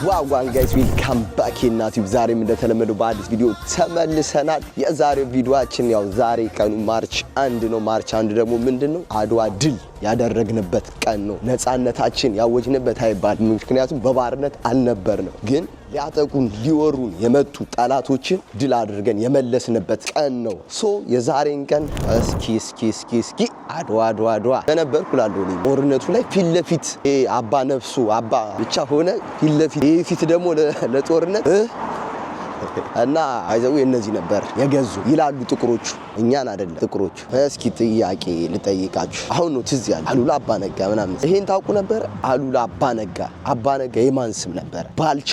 ዋው ጋይስ ዌልካም ባክ እናቲቭ ዛሬም እንደተለመደው በአዲስ ቪዲዮ ተመልሰናል። የዛሬው ቪዲዮአችን ያው ዛሬ ቀኑ ማርች 1 ነው። ማርች 1 ደግሞ ምንድነው አድዋ ድል ያደረግንበት ቀን ነው። ነፃነታችን ያወጅንበት አይባል፣ ምክንያቱም በባርነት አልነበርንም። ግን ሊያጠቁን ሊወሩን የመጡ ጠላቶችን ድል አድርገን የመለስንበት ቀን ነው። ሶ የዛሬን ቀን እስኪ አድዋ በነበርኩ ላለው ነው ጦርነቱ ላይ ፊት ለፊት አባ ነፍሱ አባ ብቻ ሆነ ፊት ለፊት ፊት ደግሞ ለጦርነት እና አይዘው እነዚህ ነበር የገዙ ይላሉ ጥቁሮቹ፣ እኛን አይደለም ጥቁሮቹ። እስኪ ጥያቄ ልጠይቃችሁ። አሁን ነው ትዝ ያለ አሉላ አባ ነጋ ምናምን ይሄን ታውቁ ነበር? አሉላ አባ ነጋ የማን ስም ነበር? ባልቻ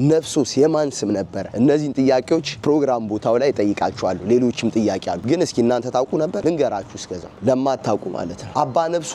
ነፍሶስ የማን ስም ነበር? እነዚህን ጥያቄዎች ፕሮግራም ቦታው ላይ ጠይቃችኋለሁ። ሌሎችም ጥያቄ አሉ፣ ግን እስኪ እናንተ ታውቁ ነበር? ልንገራችሁ እስከዛው ለማታውቁ ማለት ነው። አባ ነፍሶ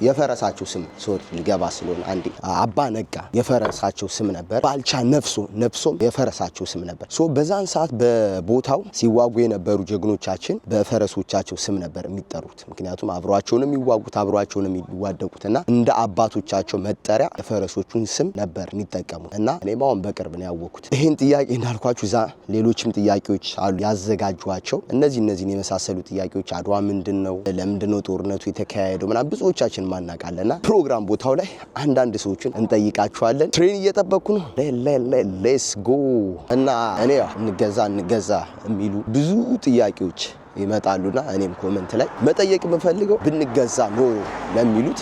የፈረሳቸው ስም ሶሪ ልገባ ስለሆነ አንዴ አባ ነጋ የፈረሳቸው ስም ነበር። ባልቻ ነፍሶም የፈረሳቸው ስም ነበር። ሶ በዛን ሰዓት በቦታው ሲዋጉ የነበሩ ጀግኖቻችን በፈረሶቻቸው ስም ነበር የሚጠሩት። ምክንያቱም አብሯቸውን የሚዋጉት አብሯቸውን የሚዋደቁትና እንደ አባቶቻቸው መጠሪያ የፈረሶቹን ስም ነበር የሚጠቀሙት። እና እኔም አሁን በቅርብ ነው ያወቅኩት ይሄን ጥያቄ። እንዳልኳችሁ ዛ ሌሎችም ጥያቄዎች አሉ ያዘጋጇቸው። እነዚህን የመሳሰሉ ጥያቄዎች አድዋ ምንድነው፣ ለምንድነው ጦርነቱ የተካሄደው ምናምን ብዙዎቻችን ማናቃለና ፕሮግራም ቦታው ላይ አንዳንድ ሰዎችን እንጠይቃቸዋለን። ትሬን እየጠበቅኩ ነው። ሌትስ ጎ እና እኔ እንገዛ የሚሉ ብዙ ጥያቄዎች ይመጣሉና እኔም ኮሜንት ላይ መጠየቅ የምፈልገው ብንገዛ ኖሮ ለሚሉት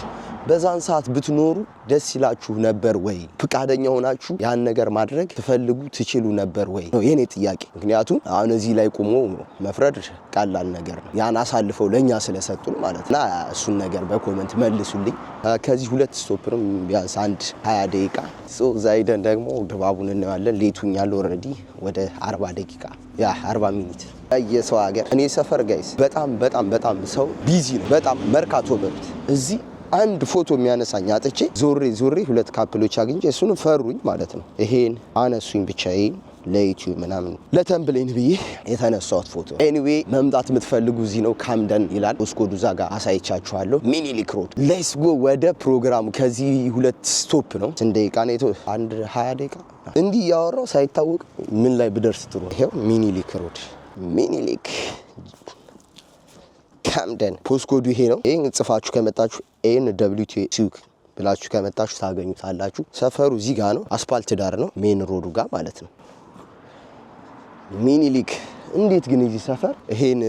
በዛን ሰዓት ብትኖሩ ደስ ይላችሁ ነበር ወይ? ፍቃደኛ ሆናችሁ ያን ነገር ማድረግ ትፈልጉ ትችሉ ነበር ወይ ነው የኔ ጥያቄ። ምክንያቱም አሁን እዚህ ላይ ቆሞ መፍረድ ቀላል ነገር ነው፣ ያን አሳልፈው ለኛ ስለሰጡን ማለት ነው። እሱን ነገር በኮሜንት መልሱልኝ። ከዚህ ሁለት ስቶፕንም ቢያንስ 20 ደቂቃ ዛይደን ደግሞ ድባቡን እናያለን። ሌቱኛል ኦሬዲ ወደ 40 ደቂቃ 40 ሚኒት የሰው ሀገር። እኔ ሰፈር ጋይስ በጣም ሰው ቢዚ ነው። በጣም መርካቶ በሉት እዚህ አንድ ፎቶ የሚያነሳኝ አጥቼ ዞሬ ሁለት ካፕሎች አግኝቼ እሱን ፈሩኝ ማለት ነው። ይሄን አነሱኝ ብቻዬን ለዩቲዩብ ምናምን ለተምብሌን ብዬ የተነሳሁት ፎቶ። ኤኒዌይ መምጣት የምትፈልጉ እዚህ ነው ካምደን ይላል ኦስኮዱ ዛጋ አሳይቻችኋለሁ። ሚኒሊክ ሮድ ሌትስ ጎ ወደ ፕሮግራሙ። ከዚህ ሁለት ስቶፕ ነው። ስንት ደቂቃ ነው? 20 ደቂቃ እንዲህ ያወራው ሳይታወቅ ምን ላይ ብደርስ ጥሩ። ይሄው ሚኒሊክ ሮድ ሚኒሊክ ካምደን ፖስኮዱ ይሄ ነው። ይሄን ጽፋችሁ ከመጣችሁ NW2 ብላችሁ ከመጣችሁ ታገኙታላችሁ። ሰፈሩ እዚህ ጋር ነው፣ አስፓልት ዳር ነው፣ ሜን ሮዱ ጋር ማለት ነው። ሚኒሊክ እንዴት ግን እዚህ ሰፈር ይሄን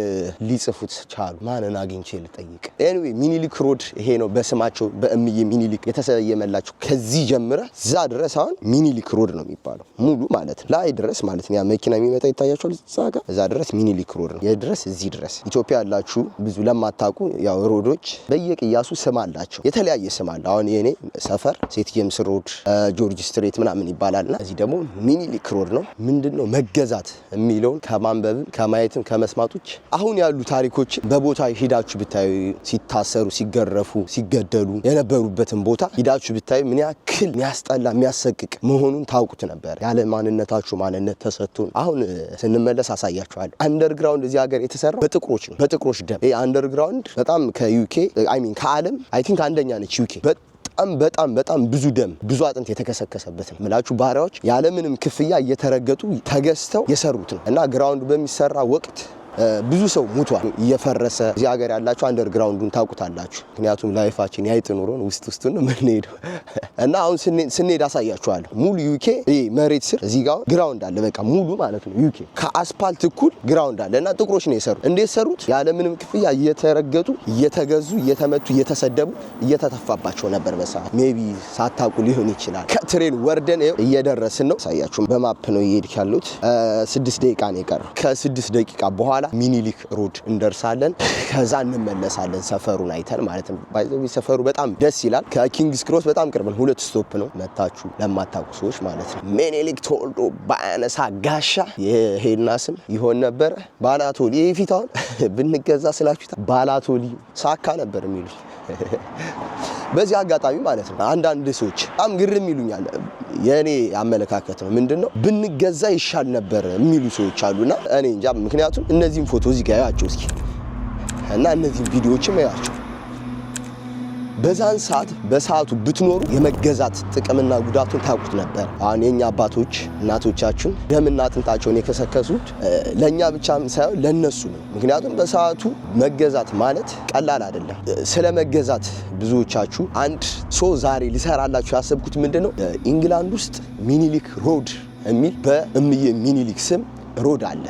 ሊጽፉት ቻሉ? ማንን አግኝቼ ልጠይቅ? ኤኒዌይ ሚኒሊክ ሮድ ይሄ ነው በስማቸው በእምዬ ሚኒሊክ የተሰየመላቸው። ከዚህ ጀምረ እዛ ድረስ አሁን ሚኒሊክ ሮድ ነው የሚባለው ሙሉ ማለት ነው። ላይ ድረስ ማለት ነው። ያ መኪና የሚመጣ ይታያችኋል እዛ ጋር። እዛ ድረስ ሚኒሊክ ሮድ ነው የድረስ እዚህ ድረስ። ኢትዮጵያ ያላችሁ ብዙ ለማታውቁ ያው ሮዶች በየቅያሱ ስም አላቸው፣ የተለያየ ስም አለ። አሁን የኔ ሰፈር ሴት ጄምስ ሮድ፣ ጆርጅ ስትሬት ምናምን ይባላልና እዚህ ደግሞ ሚኒሊክ ሮድ ነው። ምንድነው መገዛት የሚለውን ከማንበብ ከማየትም ከመስማቶች አሁን ያሉ ታሪኮች በቦታ ሄዳችሁ ብታዩ ሲታሰሩ ሲገረፉ ሲገደሉ የነበሩበትን ቦታ ሄዳችሁ ብታዩ ምን ያክል የሚያስጠላ የሚያሰቅቅ መሆኑን ታውቁት ነበር። ያለ ማንነታችሁ ማንነት ተሰጥቶን አሁን ስንመለስ አሳያችኋለሁ። አንደርግራውንድ እዚህ ሀገር የተሰራው በጥቁሮች ነው፣ በጥቁሮች ደም። ይሄ አንደርግራውንድ በጣም ከዩኬ ከዓለም አይ ቲንክ አንደኛ ነች ዩኬ። በጣም ብዙ ደም ብዙ አጥንት የተከሰከሰበት ነው ምላችሁ። ባሪያዎች ያለምንም ክፍያ እየተረገጡ ተገዝተው የሰሩት ነው። እና ግራውንድ በሚሰራ ወቅት ብዙ ሰው ሙቷል እየፈረሰ። እዚህ ሀገር ያላችሁ አንደርግራውንዱን ታውቁታላችሁ። ምክንያቱም ላይፋችን ያይጥ ኑሮን ውስጡን ነው የምንሄደው። እና አሁን ስንሄድ አሳያችኋለሁ። ሙሉ ዩኬ መሬት ስር እዚህ ጋር ግራውንድ አለ፣ በቃ ሙሉ ማለት ነው ዩኬ ከአስፓልት እኩል ግራውንድ አለ። እና ጥቁሮች ነው የሰሩት። እንዴት ሰሩት? ያለምንም ክፍያ እየተረገጡ እየተገዙ እየተመቱ እየተሰደቡ እየተተፋባቸው ነበር። በሰዓት ሜቢ ሳታውቁ ሊሆን ይችላል። ከትሬን ወርደን እየደረስን ነው። አሳያችሁ በማፕ ነው እየሄድክ ያሉት። 6 ደቂቃ ነው የቀረው። ከ6 ደቂቃ በኋላ ሚኒሊክ ሮድ እንደርሳለን። ከዛ እንመለሳለን ሰፈሩን አይተን ማለት ነው። ባይዘው ሰፈሩ በጣም ደስ ይላል። ከኪንግስ ክሮስ በጣም ቅርብ ነው። 2 ስቶፕ ነው መታችሁ ለማታውቁ ሰዎች ማለት ነው። ሚኒሊክ ተወልዶ ባያነሳ ጋሻ የሄድና ስም ይሆን ነበር ባላቶሊ። ይሄ ፊታውን ብንገዛ ስላችሁ ባላቶሊ ሳካ ነበር የሚሉት። በዚህ አጋጣሚ ማለት ነው አንዳንድ ሰዎች በጣም ግርም ይሉኛል። የኔ አመለካከት ነው ምንድነው ብንገዛ ይሻል ነበር የሚሉ ሰዎች አሉና እኔ እንጃ። ምክንያቱም እነዚህን ፎቶ እዚህ ጋር ያያቸው እስኪ እና እነዚህን ቪዲዮዎችም ያያቸው በዛን ሰዓት በሰዓቱ ብትኖሩ የመገዛት ጥቅምና ጉዳቱን ታውቁት ነበር። አሁን የኛ አባቶች እናቶቻችን ደምና አጥንታቸውን የከሰከሱት ለኛ ብቻ ሳይሆን ለነሱ ነው። ምክንያቱም በሰዓቱ መገዛት ማለት ቀላል አይደለም። ስለ መገዛት ብዙዎቻችሁ አንድ ዛሬ ሊሰራላችሁ ያሰብኩት ምንድነው ኢንግላንድ ውስጥ ሚኒሊክ ሮድ የሚል በእምዬ ሚኒሊክ ስም ሮድ አለ።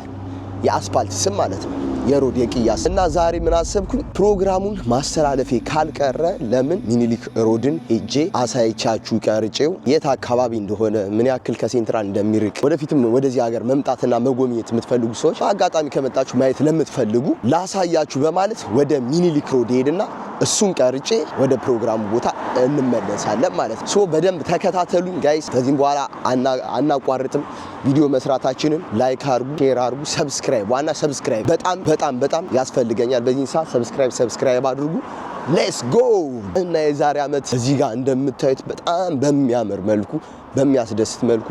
የአስፓልት ስም ማለት ነው። የሮድ የቅያስ እና ዛሬ ምን አሰብኩኝ ፕሮግራሙን ማስተላለፌ ካልቀረ ለምን ሚኒሊክ ሮድን ሄጄ አሳይቻችሁ ቀርጬው የት አካባቢ እንደሆነ ምን ያክል ከሴንትራል እንደሚርቅ ወደፊትም ወደዚህ ሀገር መምጣትና መጎብኘት የምትፈልጉ ሰዎች በአጋጣሚ ከመጣችሁ ማየት ለምትፈልጉ ላሳያችሁ በማለት ወደ ሚኒሊክ ሮድ ሄድና እሱን ቀርጬ ወደ ፕሮግራሙ ቦታ እንመለሳለን ማለት ነው። በደንብ ተከታተሉኝ ጋይስ። ከዚህም በኋላ አናቋርጥም ቪዲዮ መስራታችንን። ላይክ አርጉ፣ ሼር አርጉ፣ ሰብስክራይብ ዋና ሰብስክራይብ በጣም ያስፈልገኛል። በዚህ ሰዓት ሰብስክራይብ አድርጉ። ሌትስ ጎ እና የዛሬ ዓመት እዚህ ጋር እንደምታዩት በጣም በሚያምር መልኩ በሚያስደስት መልኩ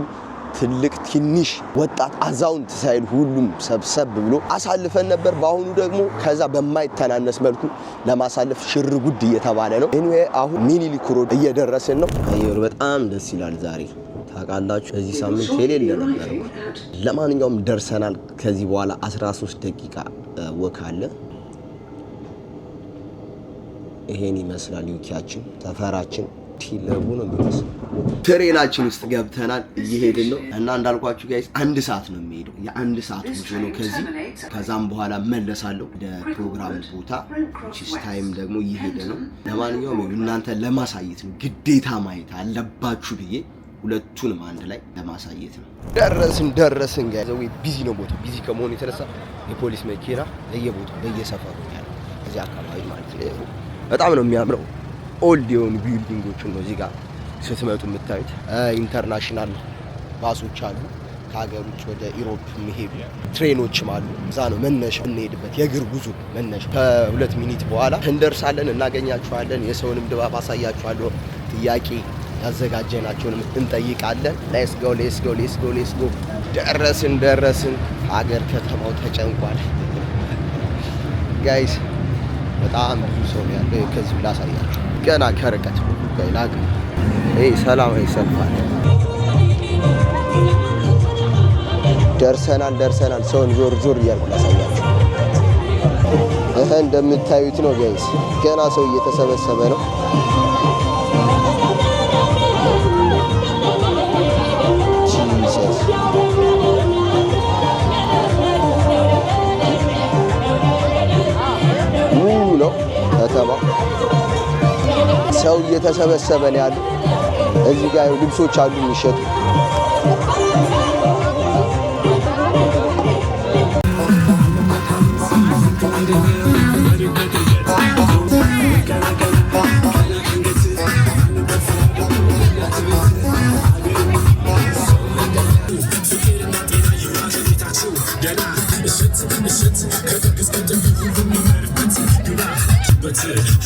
ትልቅ ትንሽ ወጣት አዛውንት ሳይል ሁሉም ሰብሰብ ብሎ አሳልፈን ነበር። በአሁኑ ደግሞ ከዛ በማይተናነስ መልኩ ለማሳለፍ ሽር ጉድ እየተባለ ነው። ኤኒዌይ አሁን ሚኒሊክ ሮድ እየደረስን ነው። አየሩ በጣም ደስ ይላል ዛሬ ታውቃላችሁ። በዚህ ሳምንት የሌለ ነበር። ለማንኛውም ደርሰናል። ከዚህ በኋላ 13 ደቂቃ ወክ አለ። ይሄን ይመስላል ዩኪያችን ሰፈራችን ቲለቡ ነው የሚመስለው። ትሬናችን ውስጥ ገብተናል እየሄድን ነው እና እንዳልኳችሁ ጋይስ 1 ሰዓት ነው የሚሄደው። የ1 ሰዓት ጉዞ ነው ከዛም በኋላ መለሳለሁ ወደ ፕሮግራም ቦታ ቺስ ታይም ደግሞ እየሄደ ነው። ለማንኛውም እናንተ ለማሳየት ነው ግዴታ ማየት አለባችሁ ብዬ ሁለቱንም አንድ ላይ ለማሳየት ነው። ደረስን ጋይስ። ቢዚ ነው ቦታው። ቢዚ ከመሆኑ የተነሳ የፖሊስ መኪና በየቦታው በየሰፈሩ ያለው እዚህ አካባቢ ማለት ነው። በጣም ነው የሚያምረው። ኦልድ የሆኑ ቢልዲንጎችን ነው እዚህ ጋር ስትመጡ የምታዩት። ኢንተርናሽናል ባሶች አሉ፣ ከሀገር ውጭ ወደ ኢሮፕ የሚሄዱ ትሬኖችም አሉ። እዛ ነው መነሻ እንሄድበት የእግር ጉዞ መነሻ። ከ2 ሚኒት በኋላ እንደርሳለን፣ እናገኛችኋለን። የሰውንም ድባብ አሳያችኋለሁ። ጥያቄ ያዘጋጀናቸውንም እንጠይቃለን። ሌትስ ጎ። ደረስን። ሀገር ከተማው ተጨንቋል ጋይስ። በጣም ብዙ ሰው ያለው ከዚህ ላሳያችሁ ገና ከርቀት ጋይላግ ሰላማዊ ሰልፍ አለ። ደርሰናል። ሰውን ዞር እያልኩ ላሳያችሁ። እንደምታዩት ነው ጋይስ። ገና ሰው እየተሰበሰበ ነው። ከተማ ሰው እየተሰበሰበ ነው ያለው። እዚህ ጋር ልብሶች አሉ የሚሸጡ።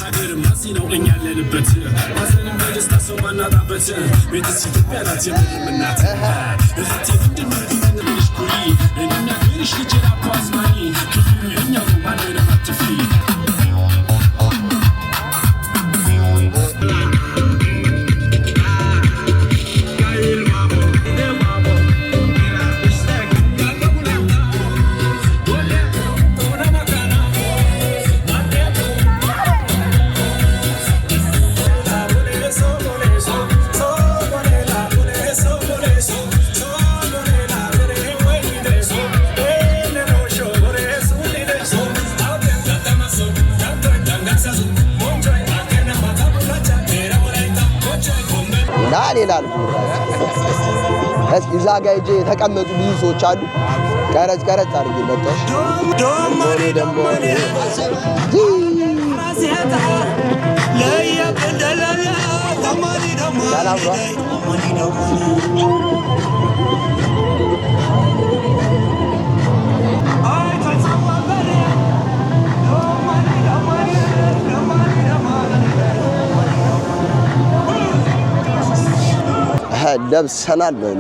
ሀገር ማሲነው እኛ ያለንበት ሀዘንም በደስታ ሰው ማናጣበት ቤትስ ኢትዮጵያ ናት የምንምናት እህቴ ምንድነው ግንልሽ ኩሪ እኔና ግንሽ ልጅራ ኳስማኒ ክፍሉ የኛው ማንንም አትፍሪ። ሌላል እዛ ጋር ሂጅ የተቀመጡ ብዙ ሰዎች አሉ። ቀረጽ አድርጌ መጣሽ ደሞ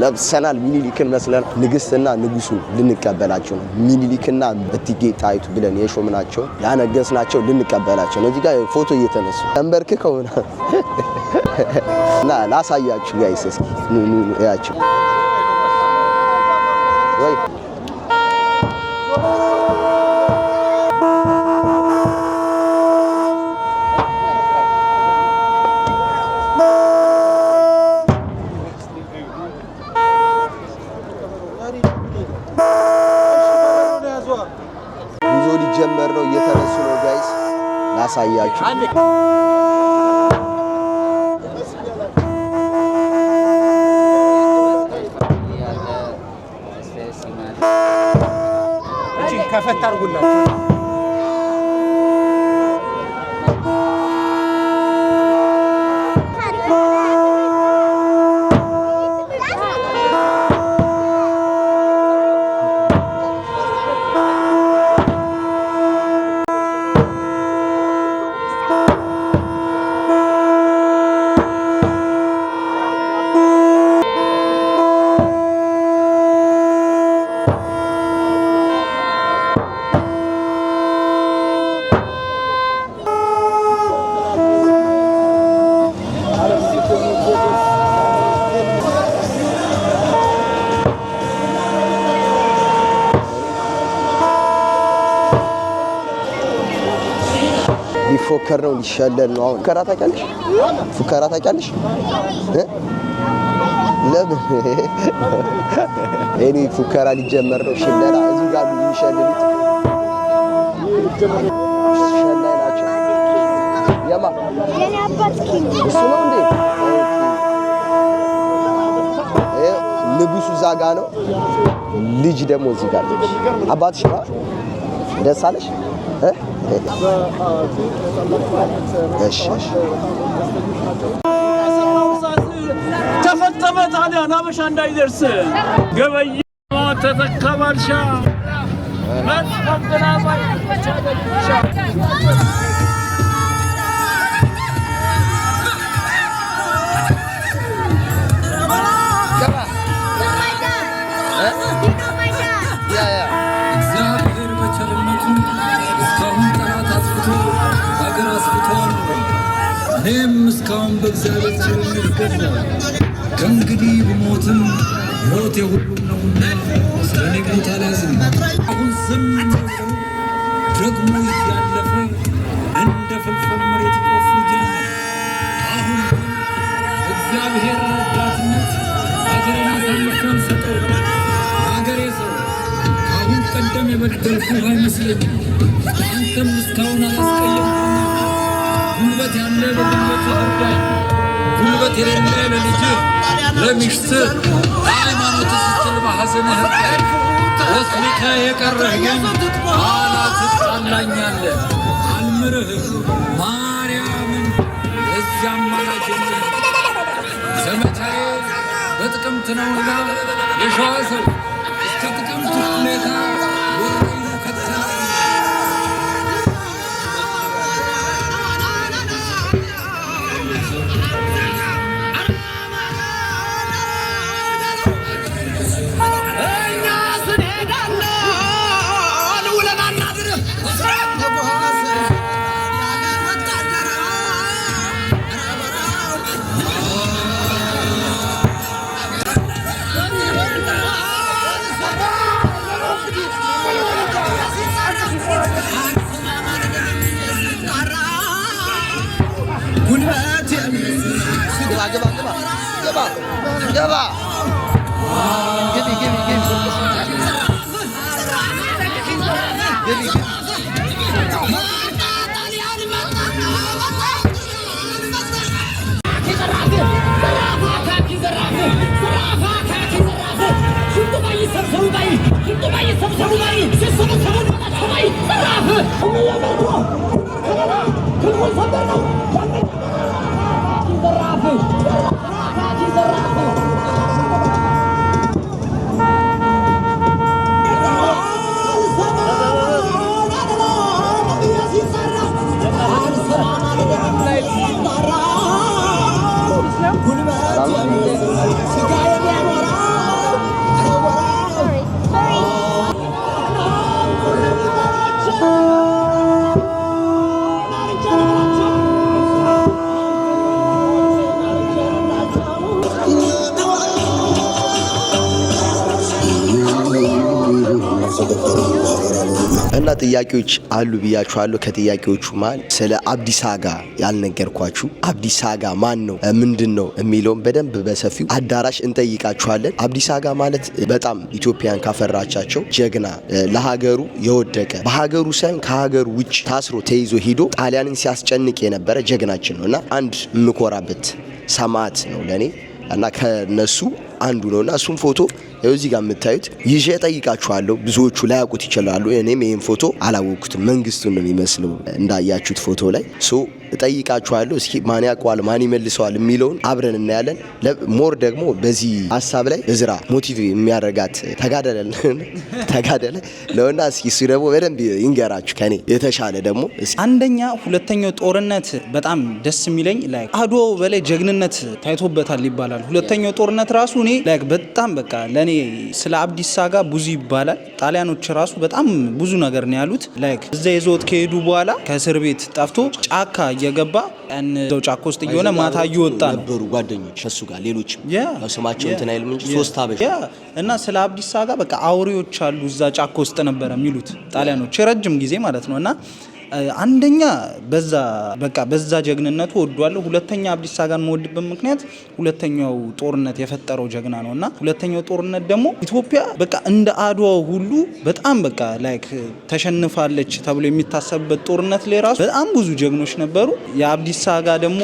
ለብሰናል ሚኒሊክን መስለን ንግስትና ንጉሱ ልንቀበላቸው ነው። ሚኒሊክና እቴጌ ጣይቱ ብለን የሾምናቸው ያነገስናቸው ልንቀበላቸው ነው። እዚህ ጋር ፎቶ እየተነሱ ተንበርክከው እና ላሳያችሁ ጋይስ እስኪ ኑ ያቸው ወይ ጉዞ ሊጀመር ነው። እየተነሱ ነው ጋይስ ላሳያችሁ። ከፈት አድርጉላችሁ። ሊፎከር ነው ሊሸለል ነው። አሁን ፉከራ ታውቂያለሽ? ለምን እኔ ፉከራ ሊጀመር ነው። ሽለላ እዚህ ጋር የሚሸልሉት ሽለላ ናቸው። የማ የኔ አባት እሱ ነው እንዴ? ንጉሱ እዛ ጋ ነው። ልጅ ደግሞ እዚህ ጋር አባትሽ ነው። ደስ አለሽ? ተፈተመ ታዲያ ናበሻ እንዳይደርስ ገበይ ተተከባልሻ እኔም እስካሁን በእግዚአብሔር ቸርነት ገዛሁ። ከእንግዲህ ብሞትም ሞቴ ሁሉም ነውና ስለ እኔ ሞት አልያዝም። አሁን ዝም ብለው ደግሞ እያለፈ እንደ ፍልፍል መሬት ይቆፍሩ ጀመር። አሁን እግዚአብሔር ረዳትነት አገሬን አሳልፌ አልሰጠውም። አገሬ ሰው ከአሁን ቀደም የበደልኩህ አይመስለኝም። አንተም እስካሁን አላስቀየምኩም። ጉልበት ያለ ለጉልበት ይርዳኝ፣ ጉልበት የሌለ ለልጅህ ለሚስትህ ሃይማኖት ስትል በሐዘንህ እርዳኝ። ወስልከ የቀረህ ግን ኋላ ትጣላኛለህ። አልምርህም ማርያምን እዚያም አላጀኝም። ዘመቻዬ በጥቅምት ነውና የሸዋ ሰው እስከ ጥቅምት ሁኔታ ወረይኑ ከተለኝ እና ጥያቄዎች አሉ ብያችኋለሁ። ከጥያቄዎቹ መሀል ስለ አብዲሳ አጋ ያልነገርኳችሁ አብዲሳ አጋ ማን ነው ምንድነው የሚለውን በደንብ በሰፊው አዳራሽ እንጠይቃችኋለን። አብዲሳ አጋ ማለት በጣም ኢትዮጵያን ካፈራቻቸው ጀግና ለሀገሩ የወደቀ በሀገሩ ሳይሆን ከሀገሩ ውጭ ታስሮ ተይዞ ሄዶ ጣሊያንን ሲያስጨንቅ የነበረ ጀግናችን ነውና አንድ የምኮራበት ሰማዕት ነው ለኔ እና ከነሱ አንዱ ነውና እሱም ፎቶ እዚህ ጋር የምታዩት ይዤ ጠይቃችኋለሁ። ብዙዎቹ ላያውቁት ይችላሉ። እኔም ይሄን ፎቶ አላወቅኩትም። መንግስቱን ነው የሚመስለው እንዳያችሁት ፎቶ ላይ ጠይቃችኋለሁ። እስኪ ማን ያውቀዋል ማን ይመልሰዋል የሚለውን አብረን እናያለን። ሞር ደግሞ በዚህ ሀሳብ ላይ እዝራ ሞቲቭ የሚያደርጋት ተጋደለ ለውና እስኪ እሱ ደግሞ በደንብ ይንገራችሁ ከኔ የተሻለ ደግሞ አንደኛ ሁለተኛው ጦርነት በጣም ደስ የሚለኝ ላይ አድዋው በላይ ጀግንነት ታይቶበታል ይባላል። ሁለተኛው ጦርነት ራሱ እኔ ላይክ በጣም በቃ ለኔ ስለ አብዲሳ አጋ ብዙ ይባላል። ጣሊያኖች ራሱ በጣም ብዙ ነገር ነው ያሉት። ላይክ እዛ ይዞት ከሄዱ በኋላ ከእስር ቤት ጠፍቶ ጫካ እየገባ እዛው ጫካ ውስጥ እየሆነ ማታ እየወጣ ነበሩ ጓደኞች እሱ ጋር ሌሎች ስማቸው እንትን አይልም እንጂ 3 አበሻ እና ስለ አብዲሳ አጋ በቃ አውሬዎች አሉ እዛ ጫካ ውስጥ ነበር የሚሉት ጣሊያኖች ረጅም ጊዜ ማለት ነው። እና አንደኛ በዛ ጀግንነቱ ወዷለሁ። ሁለተኛ አብዲሳ አጋን መወድበት ምክንያት ሁለተኛው ጦርነት የፈጠረው ጀግና ነውና ሁለተኛው ጦርነት ደግሞ ኢትዮጵያ በቃ እንደ አድዋው ሁሉ በጣም በቃ ላይክ ተሸንፋለች ተብሎ የሚታሰብበት ጦርነት ላይ ራሱ በጣም ብዙ ጀግኖች ነበሩ። የአብዲሳ አጋ ደግሞ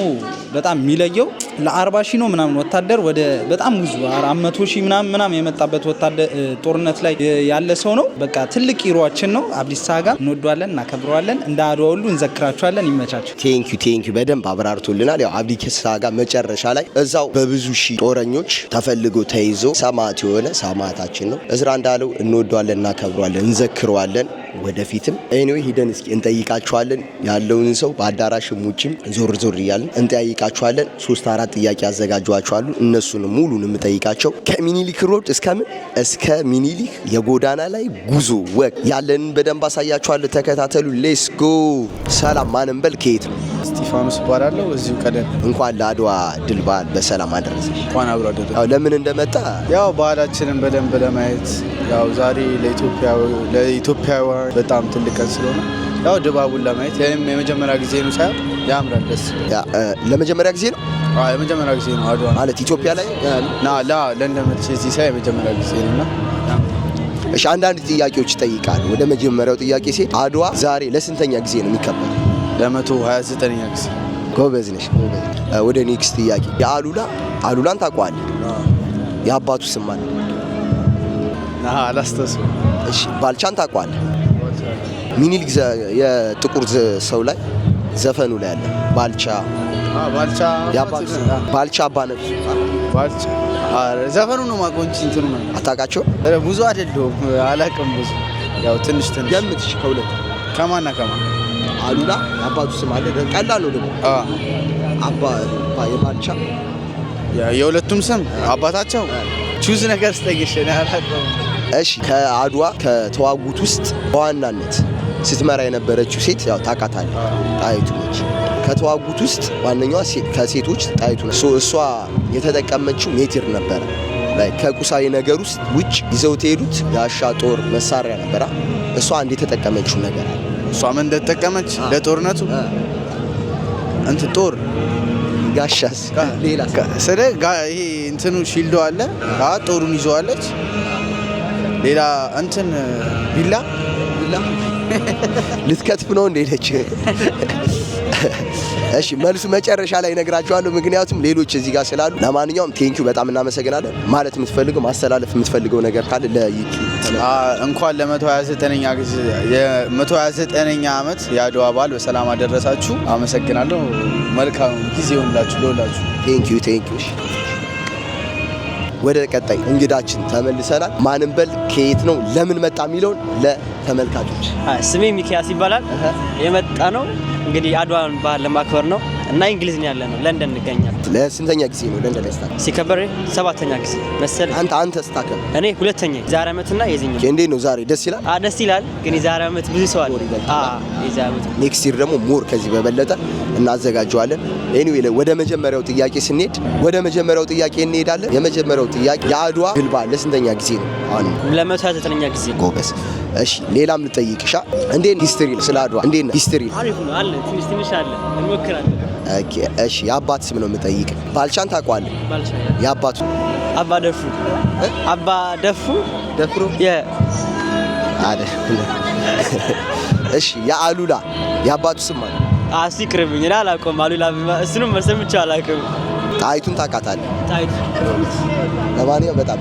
በጣም የሚለየው ለ40 ሺህ ነው ምናምን ወታደር ወደ በጣም ብዙ 400 ሺህ ምናምን የመጣበት ወታደር ጦርነት ላይ ያለ ሰው ነው። በቃ ትልቅ ሂሮአችን ነው አብዲሳ አጋ። እንወደዋለን፣ እናከብረዋለን። እንደ አድዋ ሁሉ እንዘክራቸዋለን። ይመቻቸው። ቴንኪዩ በደንብ አብራርቶልናል። ያው አብዲሳ አጋ መጨረሻ ላይ እዛው በብዙ ሺህ ጦረኞች ተፈልጎ ተይዞ ሰማዕት የሆነ ሰማዕታችን ነው። እዝራ እንዳለው እንወደዋለን፣ እናከብረዋለን፣ እንዘክረዋለን ወደፊትም። ኤኒዌይ ሂደን እስኪ እንጠይቃቸዋለን ያለውን ሰው በአዳራሽም ውጭም ዞር እያልን እንጠይቃቸዋለን። 3-4 ጥያቄ ያዘጋጇቸዋሉ። እነሱን ሙሉን የምጠይቃቸው ከሚኒሊክ ሮድ እስከ ሚኒሊክ የጎዳና ላይ ጉዞ ወቅ ያለንን በደንብ አሳያቸዋለሁ። ተከታተሉ። ሌትስ ጎ። ሰላም ማንም በል ከየት ነው? እስጢፋኖስ እባላለሁ። እዚሁ ቀደም እንኳን ለአድዋ ድል በዓል በሰላም አደረሰሽ። እንኳን አብሮ አደረሰ። ያው ለምን እንደመጣ ያው ባህላችንን በደንብ ለማየት ያው ዛሬ ለኢትዮጵያውያን በጣም ትልቅ ቀን ስለሆነ ያው ድባቡን ለማየት የመጀመሪያ ጊዜ ነው። ሳይሆን ያምራል፣ ደስ ለመጀመሪያ ጊዜ ነው። የመጀመሪያ ጊዜ ነው አድዋ ማለት ኢትዮጵያ ላይ ለንደን መጥቼ እዚህ ሳይ የመጀመሪያ ጊዜ ነውና እሺ፣ አንዳንድ ጥያቄዎች ይጠይቃሉ። ወደ መጀመሪያው ጥያቄ ሲሄድ አድዋ ዛሬ ለስንተኛ ጊዜ ነው የሚከበረው? ለ129ኛ ጊዜ። ጎበዝ ነሽ። ወደ ኔክስት ጥያቄ አሉላን ታውቀዋለህ? የአባቱ ስም ማለት አላስታውስም። እሺ፣ ባልቻን ታውቀዋለህ? ሚኒሊክ የጥቁር ሰው ላይ ዘፈኑ ላይ ያለ ባልቻ የአባቱ ስም ባልቻ አባነፍሱ ባልቻ ዘፈኑ ነው ማቆንቺ እንትኑ ነው። አታውቃቸው? ብዙ አይደለም አላውቅም። ብዙ ያው ትንሽ ገምትሽ። ከሁለት ከማን አሉላ የአባቱ ስም አለ። ቀላል ነው ደግሞ የባልቻ የሁለቱም ስም አባታቸው ቹዝ ነገር ስጠይቅሽ አላውቅም። እሺ፣ ከአድዋ ከተዋጉት ውስጥ በዋናነት ስትመራ የነበረችው ሴት ያው ታውቃታለህ? ጣይቱ ነች። ከተዋጉት ውስጥ ዋነኛዋ ከሴቶች ጣይቱ ነች። እሷ የተጠቀመችው ሜትር ነበረ። ከቁሳዊ ነገር ውስጥ ውጭ ይዘውት የሄዱት ጋሻ ጦር መሳሪያ ነበረ። እሷ አንድ የተጠቀመችው ነገር አለ። እሷ ምን እንደተጠቀመች ለጦርነቱ እንትን ጦር ጋሻስ ሌላ ስለ ይሄ እንትኑ ሺልዶ አለ። ጦሩን ይዘዋለች። ሌላ እንትን ቢላ ልትከትፍ ነው እንደ ሄደች። እሺ፣ መልሱ መጨረሻ ላይ እነግራችኋለሁ፣ ምክንያቱም ሌሎች እዚህ ጋር ስላሉ። ለማንኛውም ቴንኪው በጣም እናመሰግናለን። ማለት የምትፈልገው ማስተላለፍ የምትፈልገው ነገር ካለ ለዩቲዩብ እንኳን ለ129ኛ ዓመት የአድዋ በዓል በሰላም አደረሳችሁ። አመሰግናለሁ። መልካም ጊዜ ይሁንላችሁ ለሁላችሁ። ቴንኪው። ወደ ቀጣይ እንግዳችን ተመልሰናል። ማንም በል ከየት ነው ለምን መጣ የሚለውን ለተመልካቾች። ስሜ ሚኪያስ ይባላል። የመጣ ነው እንግዲህ አድዋን ባህል ለማክበር ነው እና እንግሊዝ ነው ያለ ነው። ለንደን እንገኛለን። ለስንተኛ ጊዜ ነው ለንደን ላይ ስታከብር? ሲከበር 7ኛ ጊዜ መሰለኝ። አንተ ስታከብር? እኔ 2ኛ ዛሬ ዓመትና የዚህኛው። እንዴት ነው ዛሬ? ደስ ይላል። ደስ ይላል። ግን የዛሬ ዓመት ብዙ ሰው አለ። የዛሬ ዓመት ኔክስት ይር ደግሞ ሞር ከዚህ በበለጠ እናዘጋጀዋለን። ኤኒዌይ ወደ መጀመሪያው ጥያቄ እንሄዳለን። የመጀመሪያው ጥያቄ የአድዋ ድል በዓል ለስንተኛ ጊዜ ነው? ለ129ኛ ጊዜ። ጎበዝ። እሺ ሌላም ልጠይቅሻ እንዴት ሂስትሪ ስለ አድዋ እንዴት ነው ሂስትሪ? አሪፍ ነው አለ ትንሽ አለ እንሞክራለን። ኦኬ እሺ የአባት ስም ነው የምጠይቅ። ባልቻን ታውቀዋለህ? ባልቻ የአባቱ አባ ደፍሩ ደፍሮ አደ እሺ የአሉላ የአባቱ ስም ማለት አሲቅርብኝ እና አላውቀውም። አሉላ እሱንም መሰምቼ አላውቅም። ጣይቱን ታውቃታለህ? ጣይቱ ለማንኛውም በጣም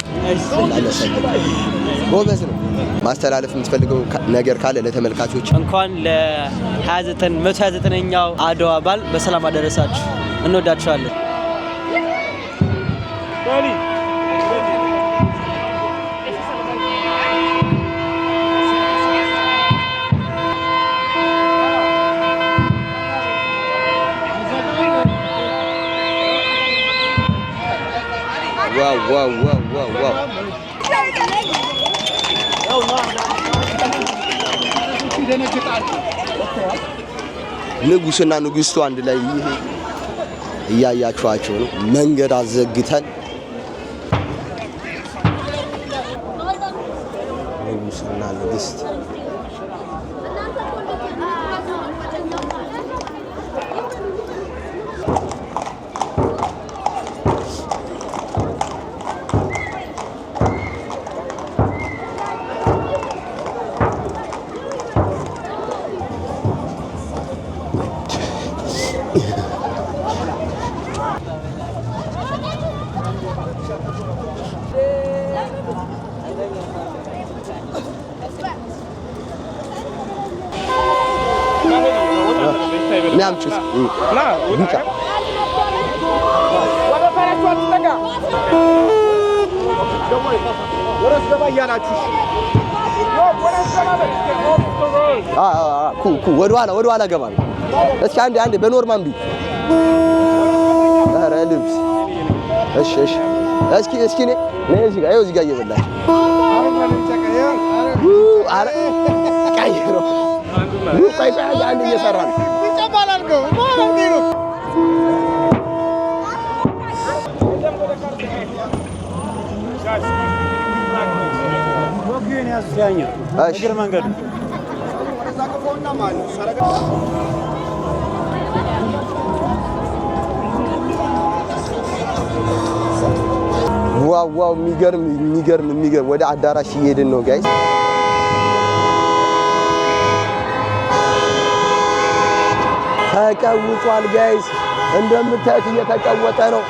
ጎበዝ ነው። ማስተላለፍ የምትፈልገው ነገር ካለ ለተመልካቾች? እንኳን ለ129ኛው አድዋ በዓል በሰላም አደረሳችሁ። እንወዳችኋለን። ዋው ንጉስና ንጉስቱ አንድ ላይ እያያችኋቸው ነው። መንገድ አዘግተን ንጉስና ንጉስት ሚያምጩት ቢጫ ወደ ፈረሱ አትጠጋ። ወደ ኋላ ገባ ነው። እስኪ አንዴ በኖርማን ቢ ኧረ ልብስ እሺ እስኪ ነይ እዚህ ጋር እየበላች ኧረ ቀይ ነው። ቆይ አንድ እየሰራ ነው። ዋው የሚገርም ወደ አዳራሽ እየሄድን ነው ጋይስ። ተቀውጧል ጋይስ፣ እንደምታዩት እየተቀወጠ ነው።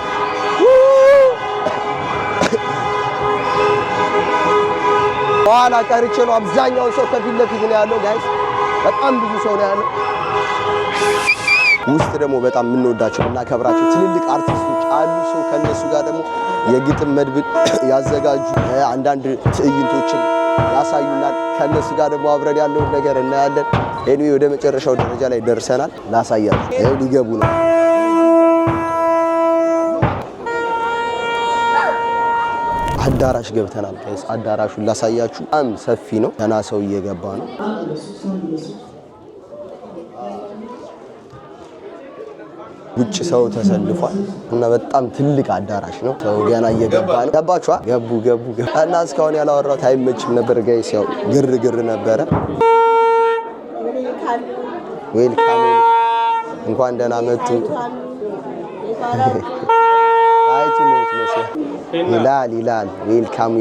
በኋላ ቀርቼ ነው። አብዛኛው ሰው ከፊት ለፊት ነው ያለው ጋይስ፣ በጣም ብዙ ሰው ነው ያለው። ውስጥ ደግሞ በጣም የምንወዳቸው እና ከብራቸው ትልልቅ አርቲስቶች አሉ። ሰው ከነሱ ጋር ደግሞ የግጥም መድብል ያዘጋጁ አንዳንድ ትዕይንቶችን ያሳዩናል። ከነሱ ጋር ደግሞ አብረን ያለውን ነገር እናያለን። ኤኒዌይ ወደ መጨረሻው ደረጃ ላይ ደርሰናል። ላሳያችሁ። ይሄ ሊገቡ ነው። አዳራሽ ገብተናል ጋይስ። አዳራሹን ላሳያችሁ። በጣም ሰፊ ነው። ገና ሰው እየገባ ነው። ውጭ ሰው ተሰልፏል እና በጣም ትልቅ አዳራሽ ነው። ሰው ገና እየገባ ነው። ገባችኋ? ገቡ እና እስካሁን ያላወራሁት አይመችም ነበር ጋይስ። ያው ግርግር ነበረ። ዌልካም እንኳን ደህና መጡ። አይቱ ነው ይላል ዌልካም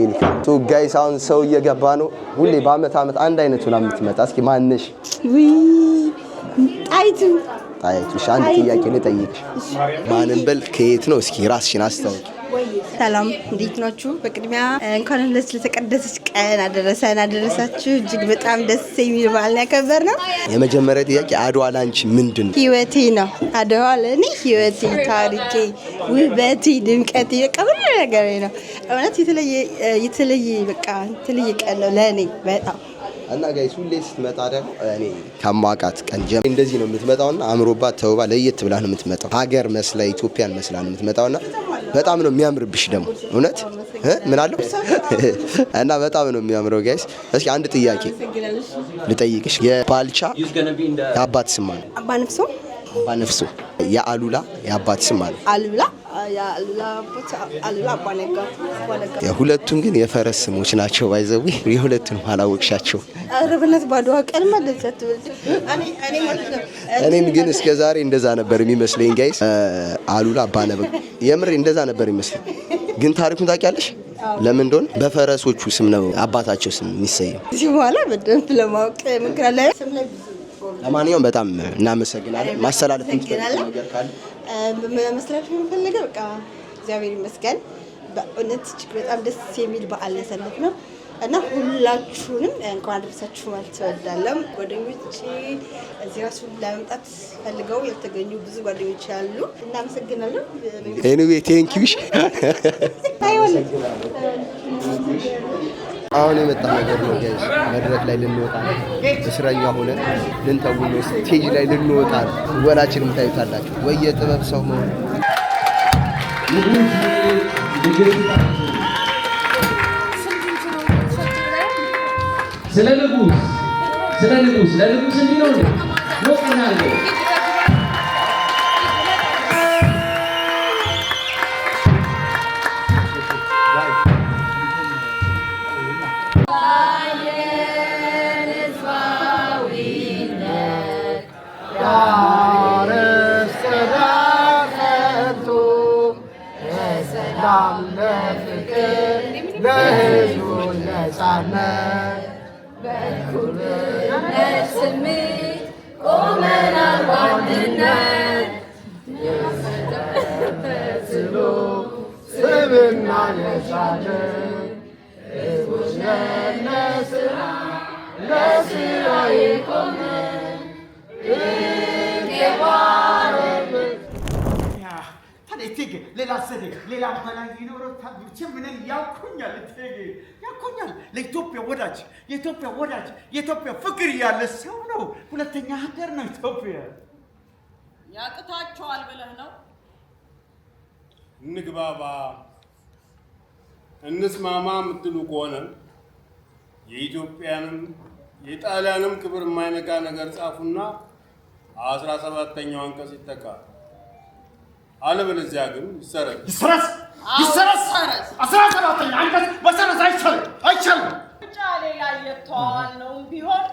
ቱ ጋይስ። አሁን ሰው እየገባ ነው። ሁሌ በአመት አንድ አይነቱ ነው የምትመጣ። እስኪ ማንሽ? አይቱ አንድ ጥያቄ ልጠይቅሽ። ማንን በል ከየት ነው? እስኪ ራስሽን አስተዋውቂ። ሰላም እንዴት ናችሁ? በቅድሚያ እንኳን ለተቀደሰች ቀን አደረሳችሁ። እጅግ በጣም ደስ የሚል በዓል ያከበር ነው። የመጀመሪያ ጥያቄ አድዋ ላንቺ ምንድን ነው? ህይወቴ ነው። አድዋ ለእኔ ህይወቴ፣ ታሪኬ፣ ውበቴ፣ ድምቀቴ በቃ ሁሉ ነገር ነው። እውነት የተለየ ቀን ነው ለእኔ በጣም እና ጋይስ ሁሌ ስትመጣ ደግሞ እኔ ከማውቃት ቀን ጀምሮ እንደዚህ ነው የምትመጣውና አምሮባት ተውባ ለየት ብላ ነው የምትመጣው። ሀገር መስላ ኢትዮጵያን መስላ ነው የምትመጣውና በጣም ነው የሚያምርብሽ ደግሞ እውነት ምን አለው እና በጣም ነው የሚያምረው ጋይስ። እስኪ አንድ ጥያቄ ልጠይቅሽ። የባልቻ የአባት ስም ማለት? አባ ነፍሶ። የአሉላ የአባት ስም ማለት? አሉላ አሉላ አባነጋ። ሁለቱም ግን የፈረስ ስሞች ናቸው። ባይዘው የሁለቱንም አላወቅሻቸው። ኧረ በእናትህ ባድዋ ቀን ማለት እኔም ግን እስከ ዛሬ እንደዛ ነበር የሚመስለኝ ጋይስ። አሉላ አባነጋ የምር እንደዛ ነበር የሚመስለኝ። ግን ታሪኩን ታውቂያለሽ? ለምን እንደሆነ በፈረሶቹ ስም ነው አባታቸው ስም የሚሰየው። እዚህ በኋላ በደንብ ለማወቅ እሞክራለሁ። ለማንኛውም በጣም እናመሰግናለን። ማስተላለፍ የምትፈልጊው ነገር ካለ? በመስተላለፍ የምፈልገው በቃ እግዚአብሔር ይመስገን በእውነት እጅግ በጣም ደስ የሚል በዓል ያሳለፍነው እና ሁላችሁንም እንኳን አደረሳችሁ ማለት እወዳለሁ። ጓደኞቼ እዚህ ራሱ ለመምጣት ፈልገው ያልተገኙ ብዙ ጓደኞች አሉ። እናመሰግናለሁ። ኤኒዌይ ቴንኪው። አሁን የመጣ ነገር ነው ጋይስ። መድረክ ላይ ልንወጣ ነው። እስረኛ ሆነን ልንተውን ነው። ስቴጅ ላይ ልንወጣ ነው። ወላችንም ታዩታላችሁ። ወይ የጥበብ ሰው መሆን ስለ ንጉስ እንዲህ ነው ሞቀናል። በእኩልነት ስሜት ቆመናል በአንድነት ተስሎ ስምና ነፃነት ሕዝቦች ነን ለስራ የቆምን ሌላ ሰደ ሌላ ባላይ ይኖረው ታብቼ ምን ያውቁኛል ያውቁኛል። ለኢትዮጵያ ወዳጅ የኢትዮጵያ ፍቅር ያለ ሰው ነው። ሁለተኛ ሀገር ነው ኢትዮጵያ። ያቅታቸዋል ብለህ ነው? እንግባባ እንስማማ የምትሉ ከሆነ የኢትዮጵያንም የጣሊያንም ክብር የማይነካ ነገር ጻፉና 17ኛው አንቀጽ ይተካ። አለበለዚያ ግን ይሰረዝ። 17ኛው አንቀጽ በሰረዝ አይቻልም። ብቻ ሌላ የተዋዋልነውም ቢሆን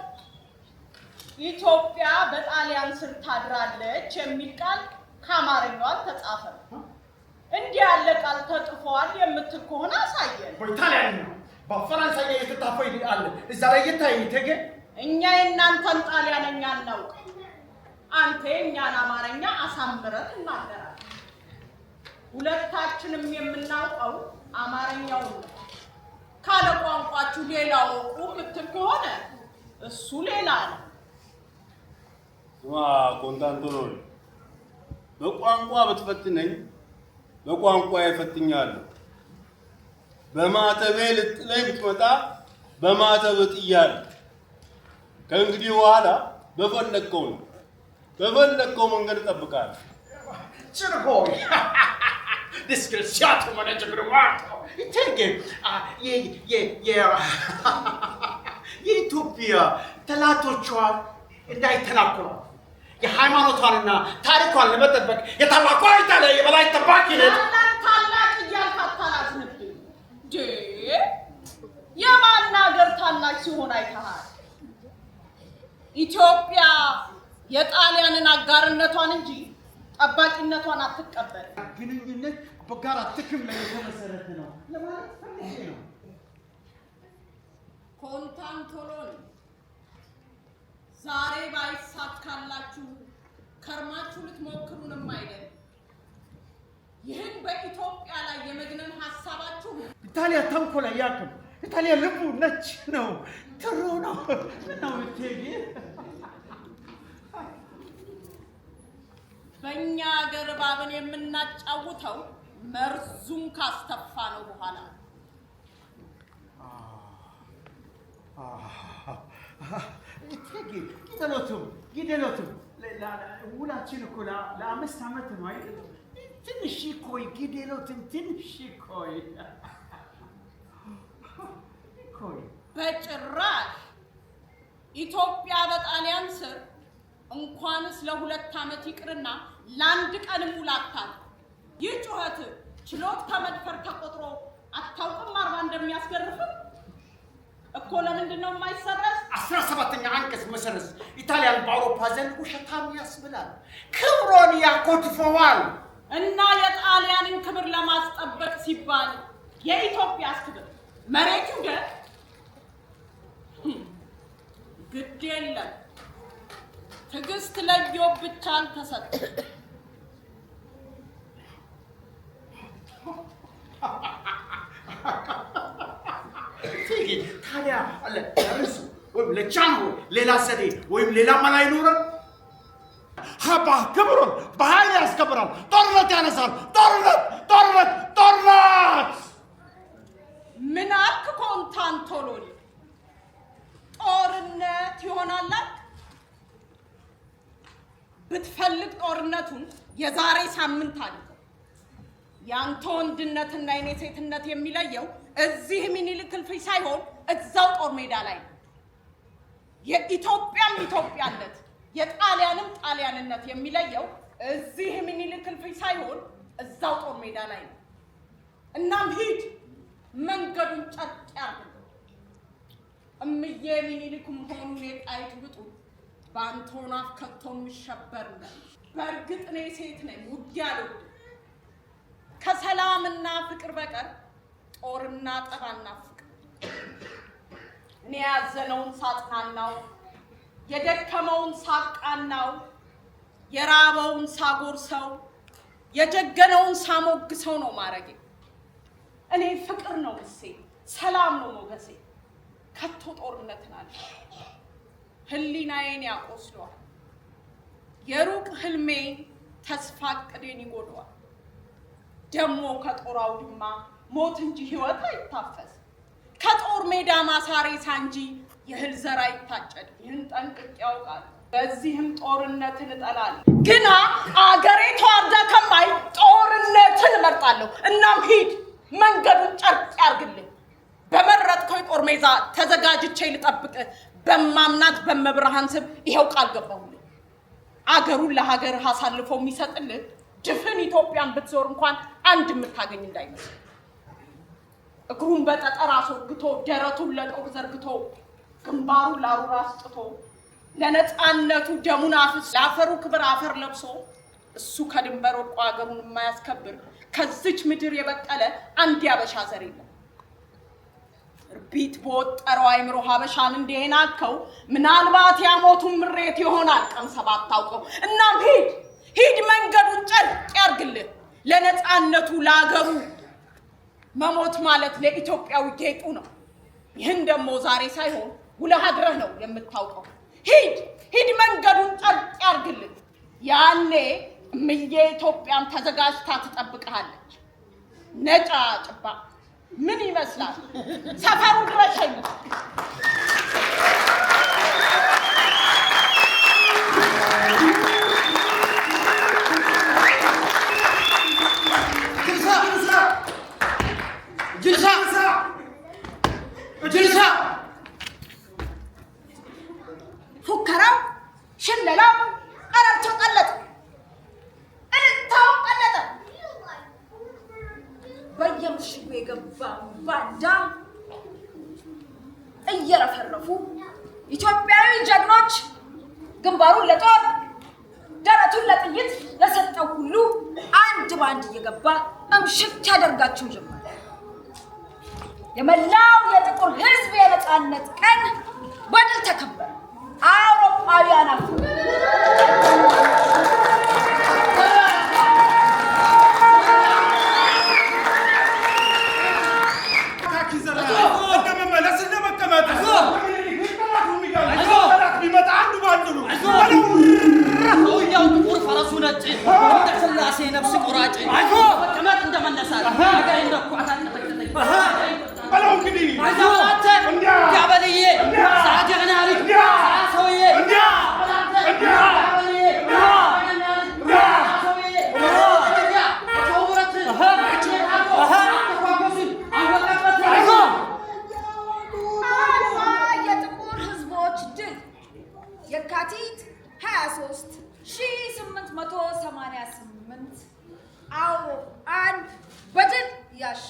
ኢትዮጵያ በጣሊያን ስር ታድራለች የሚል ቃል ከአማርኛው አልተጻፈም። እንዲህ ያለ ቃል ተጽፏል የምትል ከሆነ አሳየን። በኢጣሊያን ነው በፈረንሳይ የተጻፈ አለ። እዛ ላይ የታይ ተገ እኛ የእናንተን ጣሊያንኛ እናውቅ። አንተ የእኛን አማርኛ አሳምረህ እናገራለን። ሁለታችንም የምናውቀው አማርኛው ነው። ካለ ቋንቋችሁ ሌላው የምትል ከሆነ እሱ ሌላ ነው። ስማ ኮንታንቶኖ፣ በቋንቋ ብትፈትነኝ በቋንቋ ይፈትኛለሁ። በማተቤ ልጥለኝ ብትመጣ በማተብ ጥያለሁ። ከእንግዲህ በኋላ በፈለግከው ነው በፈለግከው መንገድ እጠብቃለሁ። ጭርሆይ disgraziato maneggio privato. Intendi? የኢትዮጵያ ጠላቶቿ እንዳይተናኮሉ የሃይማኖቷንና ታሪኳን ለመጠበቅ የታላቋ ኢጣሊያ የበላይ ጠባቂ ነች። ታላቅ እያልክ አታላዝንብኝ። የማን ሀገር ታላቅ ሲሆን አይተሃል? ኢትዮጵያ የጣሊያንን አጋርነቷን እንጂ ጠባቂነቷን አትቀበል። ግንኙነት በጋራ ጥቅም ላይ የተመሰረተ ነው ለማለት ፈልጌ ነው። ኮንታንቶሎኒ፣ ዛሬ ባይሳካላችሁ ከርማችሁ ልትሞክሩንም አይደል? ይህን በኢትዮጵያ ላይ የመግነን ሀሳባችሁ ኢጣሊያ ተንኮል አያውቅም። ኢጣሊያ ልቡ ነጭ ነው፣ ጥሩ ነው ነው እቴጌ። በእኛ ሀገር እባብን የምናጫውተው መርዙም ካስተፋ ነው በኋላ። ጊደሎቱ ውላችን እኮ ለ5 ዓመት ነው አይደል? ትንሽ ቆይ ጊደሎትን ትንሽ ቆይ። በጭራሽ ኢትዮጵያ በጣሊያን ስር እንኳንስ ለ2 ዓመት ይቅርና ለአንድ ቀን ሙላታል። ይህ ጩኸት ችሎት ከመድፈር ተቆጥሮ አታውቅም 40 እንደሚያስገርፍ እኮ ለምንድን ነው የማይሰረዝ? 17ኛ አንቀጽ መሰረት ኢጣሊያን በአውሮፓ ዘንድ ውሸታም ያስብላል፣ ክብሮን ያኮትፈዋል። እና የጣሊያንን ክብር ለማስጠበቅ ሲባል የኢትዮጵያስ ክብር መሬት ይውደቅ? ግድ የለም ትዕግስት ለኢዮብ ብቻ አልተሰጠም። ታዲያ አለ ለርሱ ወይም ለቻምሮ ሌላ ሰዴ ወይም ሌላ መላ ይኖራል? ሀባ ክብሩን በኃይል ያስከብራል፣ ጦርነት ያነሳል። ጦርነት! ምን አልክ ኮንታንቶሎኒ? ጦርነት ይሆናል? ብትፈልግ ጦርነቱን የዛሬ ሳምንት አድርገው። ያንተ ወንድነትና የኔ ሴትነት የሚለየው እዚህ ምኒልክ እልፍኝ ሳይሆን እዛው ጦር ሜዳ ላይ ነው። የኢትዮጵያም ኢትዮጵያነት የጣሊያንም ጣሊያንነት የሚለየው እዚህ ምኒልክ እልፍኝ ሳይሆን እዛው ጦር ሜዳ ላይ ነው። እናም ሂድ መንገዱን ጨርቅ ያርግ። እምዬ ምኒልክም ሆኑ የጣይቱ ብጡ በአንቶን አፍ ከቶ የሚሸበር ነው። በእርግጥ እኔ ሴት ነኝ፣ ውጊያ አልወድም። ከሰላምና ፍቅር በቀር ጦርና ጠባና ፍቅር። እኔ ያዘነውን ሳጽናናው፣ የደከመውን ሳቃናው፣ የራበውን ሳጎርሰው፣ የጀገነውን ሳሞግሰው ነው ማረጌ። እኔ ፍቅር ነው እሴ፣ ሰላም ነው ሞገሴ። ከቶ ጦርነትን አለ ህሊናዬን ያቆስለዋል። የሩቅ ህልሜ ተስፋ እቅዴን ይጎዳዋል። ደሞ ከጦር አውድማ ሞት እንጂ ህይወት አይታፈስ። ከጦር ሜዳ ማሳሬሳ እንጂ የእህል ዘር አይታጨድ። ይህን ጠንቅቄ ያውቃል። በዚህም ጦርነትን እጠላለሁ። ግና አገሬ ተዋርዳ ከማይ ጦርነትን እመርጣለሁ። እናም ሂድ መንገዱን ጨርቅ ያርግልኝ። በመረጥከው የጦር ሜዛ ተዘጋጅቼ ልጠብቅ። በማምናት በመብርሃን ስም ይሄው ቃል ገባሁልህ። አገሩን ለሀገርህ አሳልፎ የሚሰጥልህ ድፍን ኢትዮጵያን ብትዞር እንኳን አንድ የምታገኝ እንዳይመስል። እግሩን በጠጠር አስወግቶ ደረቱን ለጦር ዘርግቶ ግንባሩን ለአሩራ አስጥቶ ለነፃነቱ ደሙን አፍስ ለአፈሩ ክብር አፈር ለብሶ እሱ ከድንበር ወድቆ አገሩን የማያስከብር ከዚች ምድር የበቀለ አንድ ያበሻ ዘር የለም። እርቢት በወጠረው አይምሮ ሀበሻን እንደናከው ምናልባት ያሞቱን ምሬት ይሆናል ቀን ሰባት ታውቀው። እናም ሂድ መንገዱን ጨርቅ ያርግልህ። ለነፃነቱ ለአገሩ መሞት ማለት ለኢትዮጵያዊ ጌጡ ነው። ይህን ደግሞ ዛሬ ሳይሆን ውለህ አድረህ ነው የምታውቀው። ሂድ መንገዱን ጨርቅ ያርግልህ። ያኔ እምዬ ኢትዮጵያም ተዘጋጅታ ትጠብቅሃለች። ነጫ ጭባ ምን ይመስላል? ሰፈሩ ድረሸኝ። ጅልሳ ፉከራው፣ ሽለላው፣ ቀረርቶ ቀለጠ፣ እልልታው ቀለጠ። በየምሽጉ የገባ ባንዳ እየረፈረፉ ኢትዮጵያዊ ጀግኖች ግንባሩን ለጦር ደረቱን ለጥይት ለሰጠው ሁሉ አንድ ባንድ እየገባ እምሽት ያደርጋቸው ጀመር። የመላው የጥቁር ሕዝብ የነፃነት ቀን በድል ተከበረ። አውሮፓውያን አፍ ስላሴ ነፍስ ቆራጭ መቀመጥ እንደመነሳት ሀገር እንደኳታል በለው እንግዲህ ያበልዬ ሳጀናሪ ሰውዬ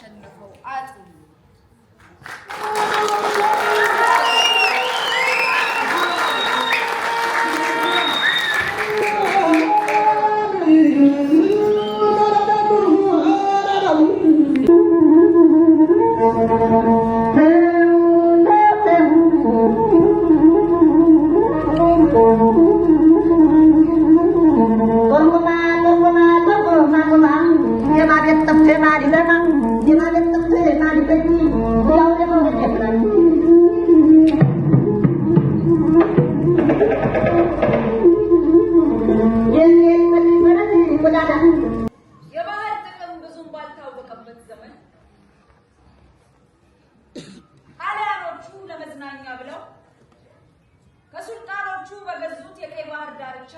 ያሸነፈው አጤ የባህር ጥቅም ብዙም ባልታወቀበት ዘመን ጣሊያኖቹ ለመዝናኛ ብለው ከሱልጣኖቹ በገዙት የቀይ ባህር ዳርቻ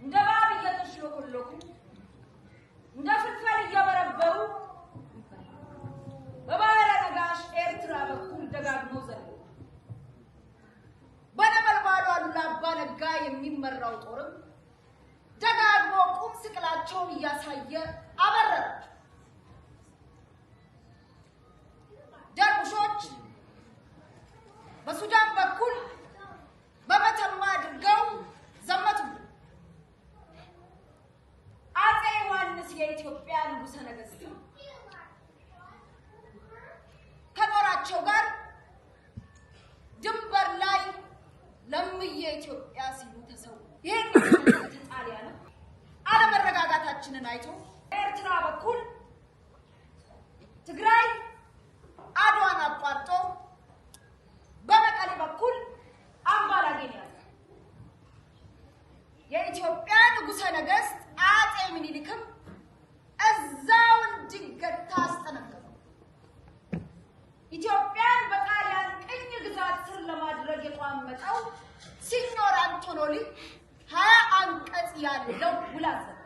እንደ እባብ እየተሽሎኮሎኩ እንደ ፍልፈል እየበረበሩ በባህረ ነጋሽ ኤርትራ በኩል ደጋግመው ዘሉ። በነበልባሉ አሉላ አባ ነጋ የሚመራው ጦርም ደጋግሞ ቁም ስቅላቸውን እያሳየ አበረራቸው። ደርቡሾች በሱዳን በኩል በመተማ አድርገው ዘመቱ። አፄ ዮሐንስ የኢትዮጵያ ንጉሠ ነገሥት ከጦራቸው ጋር ድንበር ላይ ለምየ ኢትዮጵያ ሲሉ ተሰዉ። ይሄን ጣሊያን አለመረጋጋታችንን አይቶ በኤርትራ በኩል ትግራይ አድዋን አቋርጦ በመቀሌ በኩል አምባላጌን ያዘ። የኢትዮጵያ ንጉሠ ነገሥት አፄ ምኒልክም እዛው እንዲገታ አስጠነቀቁ። ኢትዮጵያን በጣሊያን ቅኝ ግዛት ስር ለማድረግ የቋመጠው ሲኞር አንቶኖሊ 20 አንቀጽ ያለው ውል አዘዘ።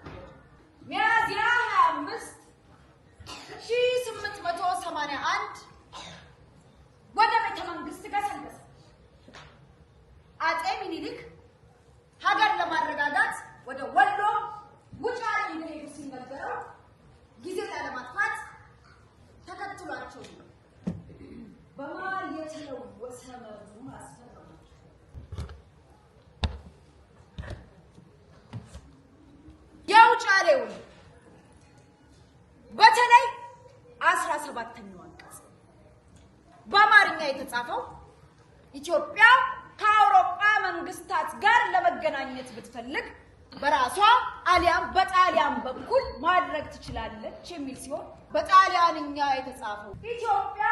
ሚያዝያ 25 1881 ወደ ቤተ መንግስት ገሰገሰ። አፄ ምኒልክ ሀገር ለማረጋጋት ወደ ወሎ ውጫሌ እንደሄዱ ሲነገረው ጊዜ ላለማጥፋት ተከትሏቸው በማር የተለወሰ መርዙን አስፈረማቸው። የውጫሌው በተለይ 17ኛው አንቀጽ በአማርኛ የተጻፈው ኢትዮጵያ ከአውሮፓ መንግስታት ጋር ለመገናኘት ብትፈልግ በራሷ አሊያም በጣሊያን በኩል ማድረግ ትችላለች የሚል ሲሆን በጣሊያንኛ የተጻፈው ኢትዮጵያ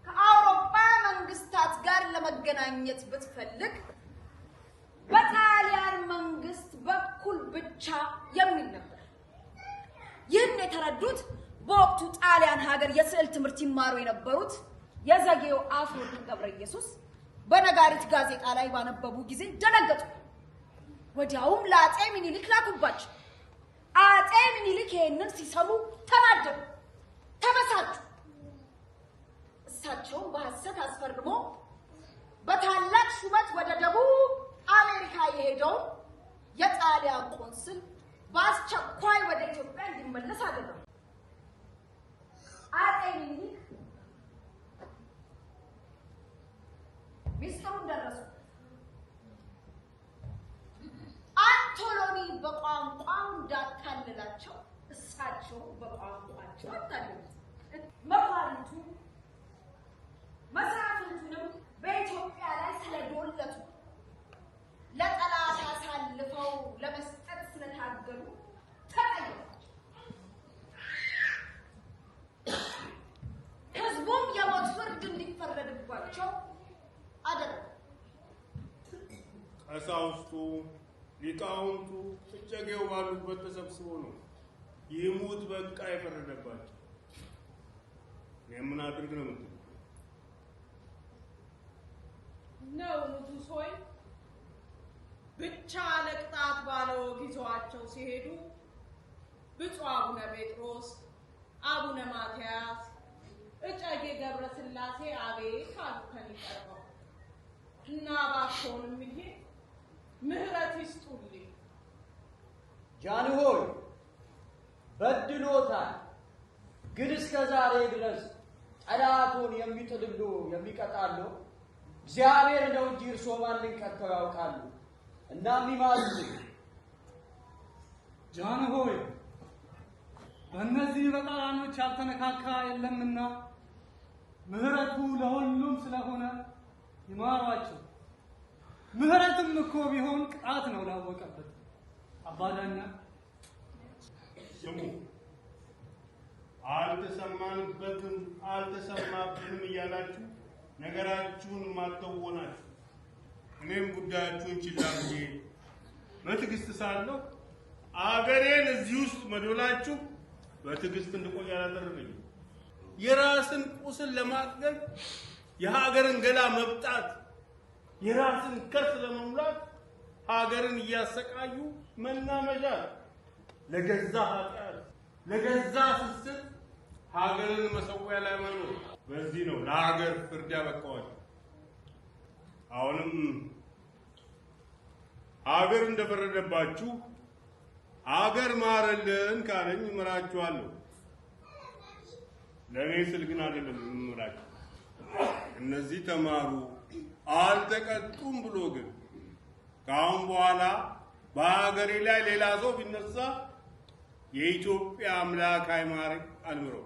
ከአውሮፓ መንግስታት ጋር ለመገናኘት ብትፈልግ በጣሊያን መንግስት በኩል ብቻ የሚል ነበር። ይህን የተረዱት በወቅቱ ጣሊያን ሀገር የስዕል ትምህርት ይማሩ የነበሩት የዘጌው አፈወርቅ ገብረ ኢየሱስ በነጋሪት ጋዜጣ ላይ ባነበቡ ጊዜ ደነገጡ። ወዲያውም ለአፄ ምኒልክ ላኩባቸው። አፄ ምኒልክ ይህንን ሲሰሙ ተናደዱ፣ ተበሳጩ። እሳቸውም በሐሰት አስፈርሞ በታላቅ ሹመት ወደ ደቡብ አሜሪካ የሄደው የጣሊያን ቆንስል በአስቸኳይ ወደ ኢትዮጵያ እንዲመለስ አደረጉ። አፄ ምኒልክ ሚስጥሩን ደረሱ። አንቶሎኒ በቋንቋው እንዳታለላቸው እሳቸው በቋንቋቸው አታለሉት። መኳንንቱ መሳፍንቱንም በኢትዮጵያ ላይ ስለዶለቱ ለጠላት አሳልፈው ለመስጠት ስለታገሉ ተቀየሟቸው። ህዝቡም የሞት ፍርድ እንዲፈረድባቸው አደረጉ። ቀሳውስቱ፣ ሊቃውንቱ፣ እጨጌው ባሉበት ተሰብስቦ ነው ይሙት በቃ የፈረደባቸው። ምን አድርግ ነው የምትሉ ነው? ንጉሥ ሆይ ብቻ ለቅጣት ባለው ይዘዋቸው ሲሄዱ ብፁዕ አቡነ ጴጥሮስ፣ አቡነ ማትያስ፣ እጨጌ ገብረ ሥላሴ አቤት አሉ ከሚቀርበው እና እባክዎንም ይሄ ምህረት ይስጡልኝ። ጃንሆይ በድሎታል፣ ግን እስከ ዛሬ ድረስ ጠላቱን የሚጥልሉ የሚቀጣሉ እግዚአብሔር ነው እንጂ እርሶ ማንን ቀጥተው ያውቃሉ? እናም ይማሉ። ጃን ሆይ በእነዚህ በጣላኖች ያልተነካካ የለምና ምህረቱ ለሁሉም ስለሆነ ይማሯቸው። ምህረትም እኮ ቢሆን ቅጣት ነው ላወቀበት። አባዳኛ ስሙ፣ አልተሰማንበትም አልተሰማብንም እያላችሁ ነገራችሁን ማተወናችሁ እኔም ጉዳያችሁን ችላ ብዬ በትዕግስት ሳለሁ አገሬን እዚህ ውስጥ መዶላችሁ በትዕግስት እንድቆይ አላደረገኝ። የራስን ቁስል ለማጥገብ የሀገርን ገላ መብጣት፣ የራስን ከርስ ለመሙላት ሀገርን እያሰቃዩ መናመዣ ለገዛ ኃጢአት ለገዛ ስስት ሀገርን መሰዊያ ላይ መኖር። በዚህ ነው ለሀገር ፍርድ ያበቃዋል። አሁንም ሀገር እንደፈረደባችሁ ሀገር ማረልን ካለኝ እምራችኋለሁ። ለእኔ ስል ግን አይደለም እምራችሁ። እነዚህ ተማሩ አልተቀጡም ብሎ ግን ከአሁን በኋላ በሀገሬ ላይ ሌላ ሰው ቢነሳ የኢትዮጵያ አምላክ አይማረኝ አልምረው።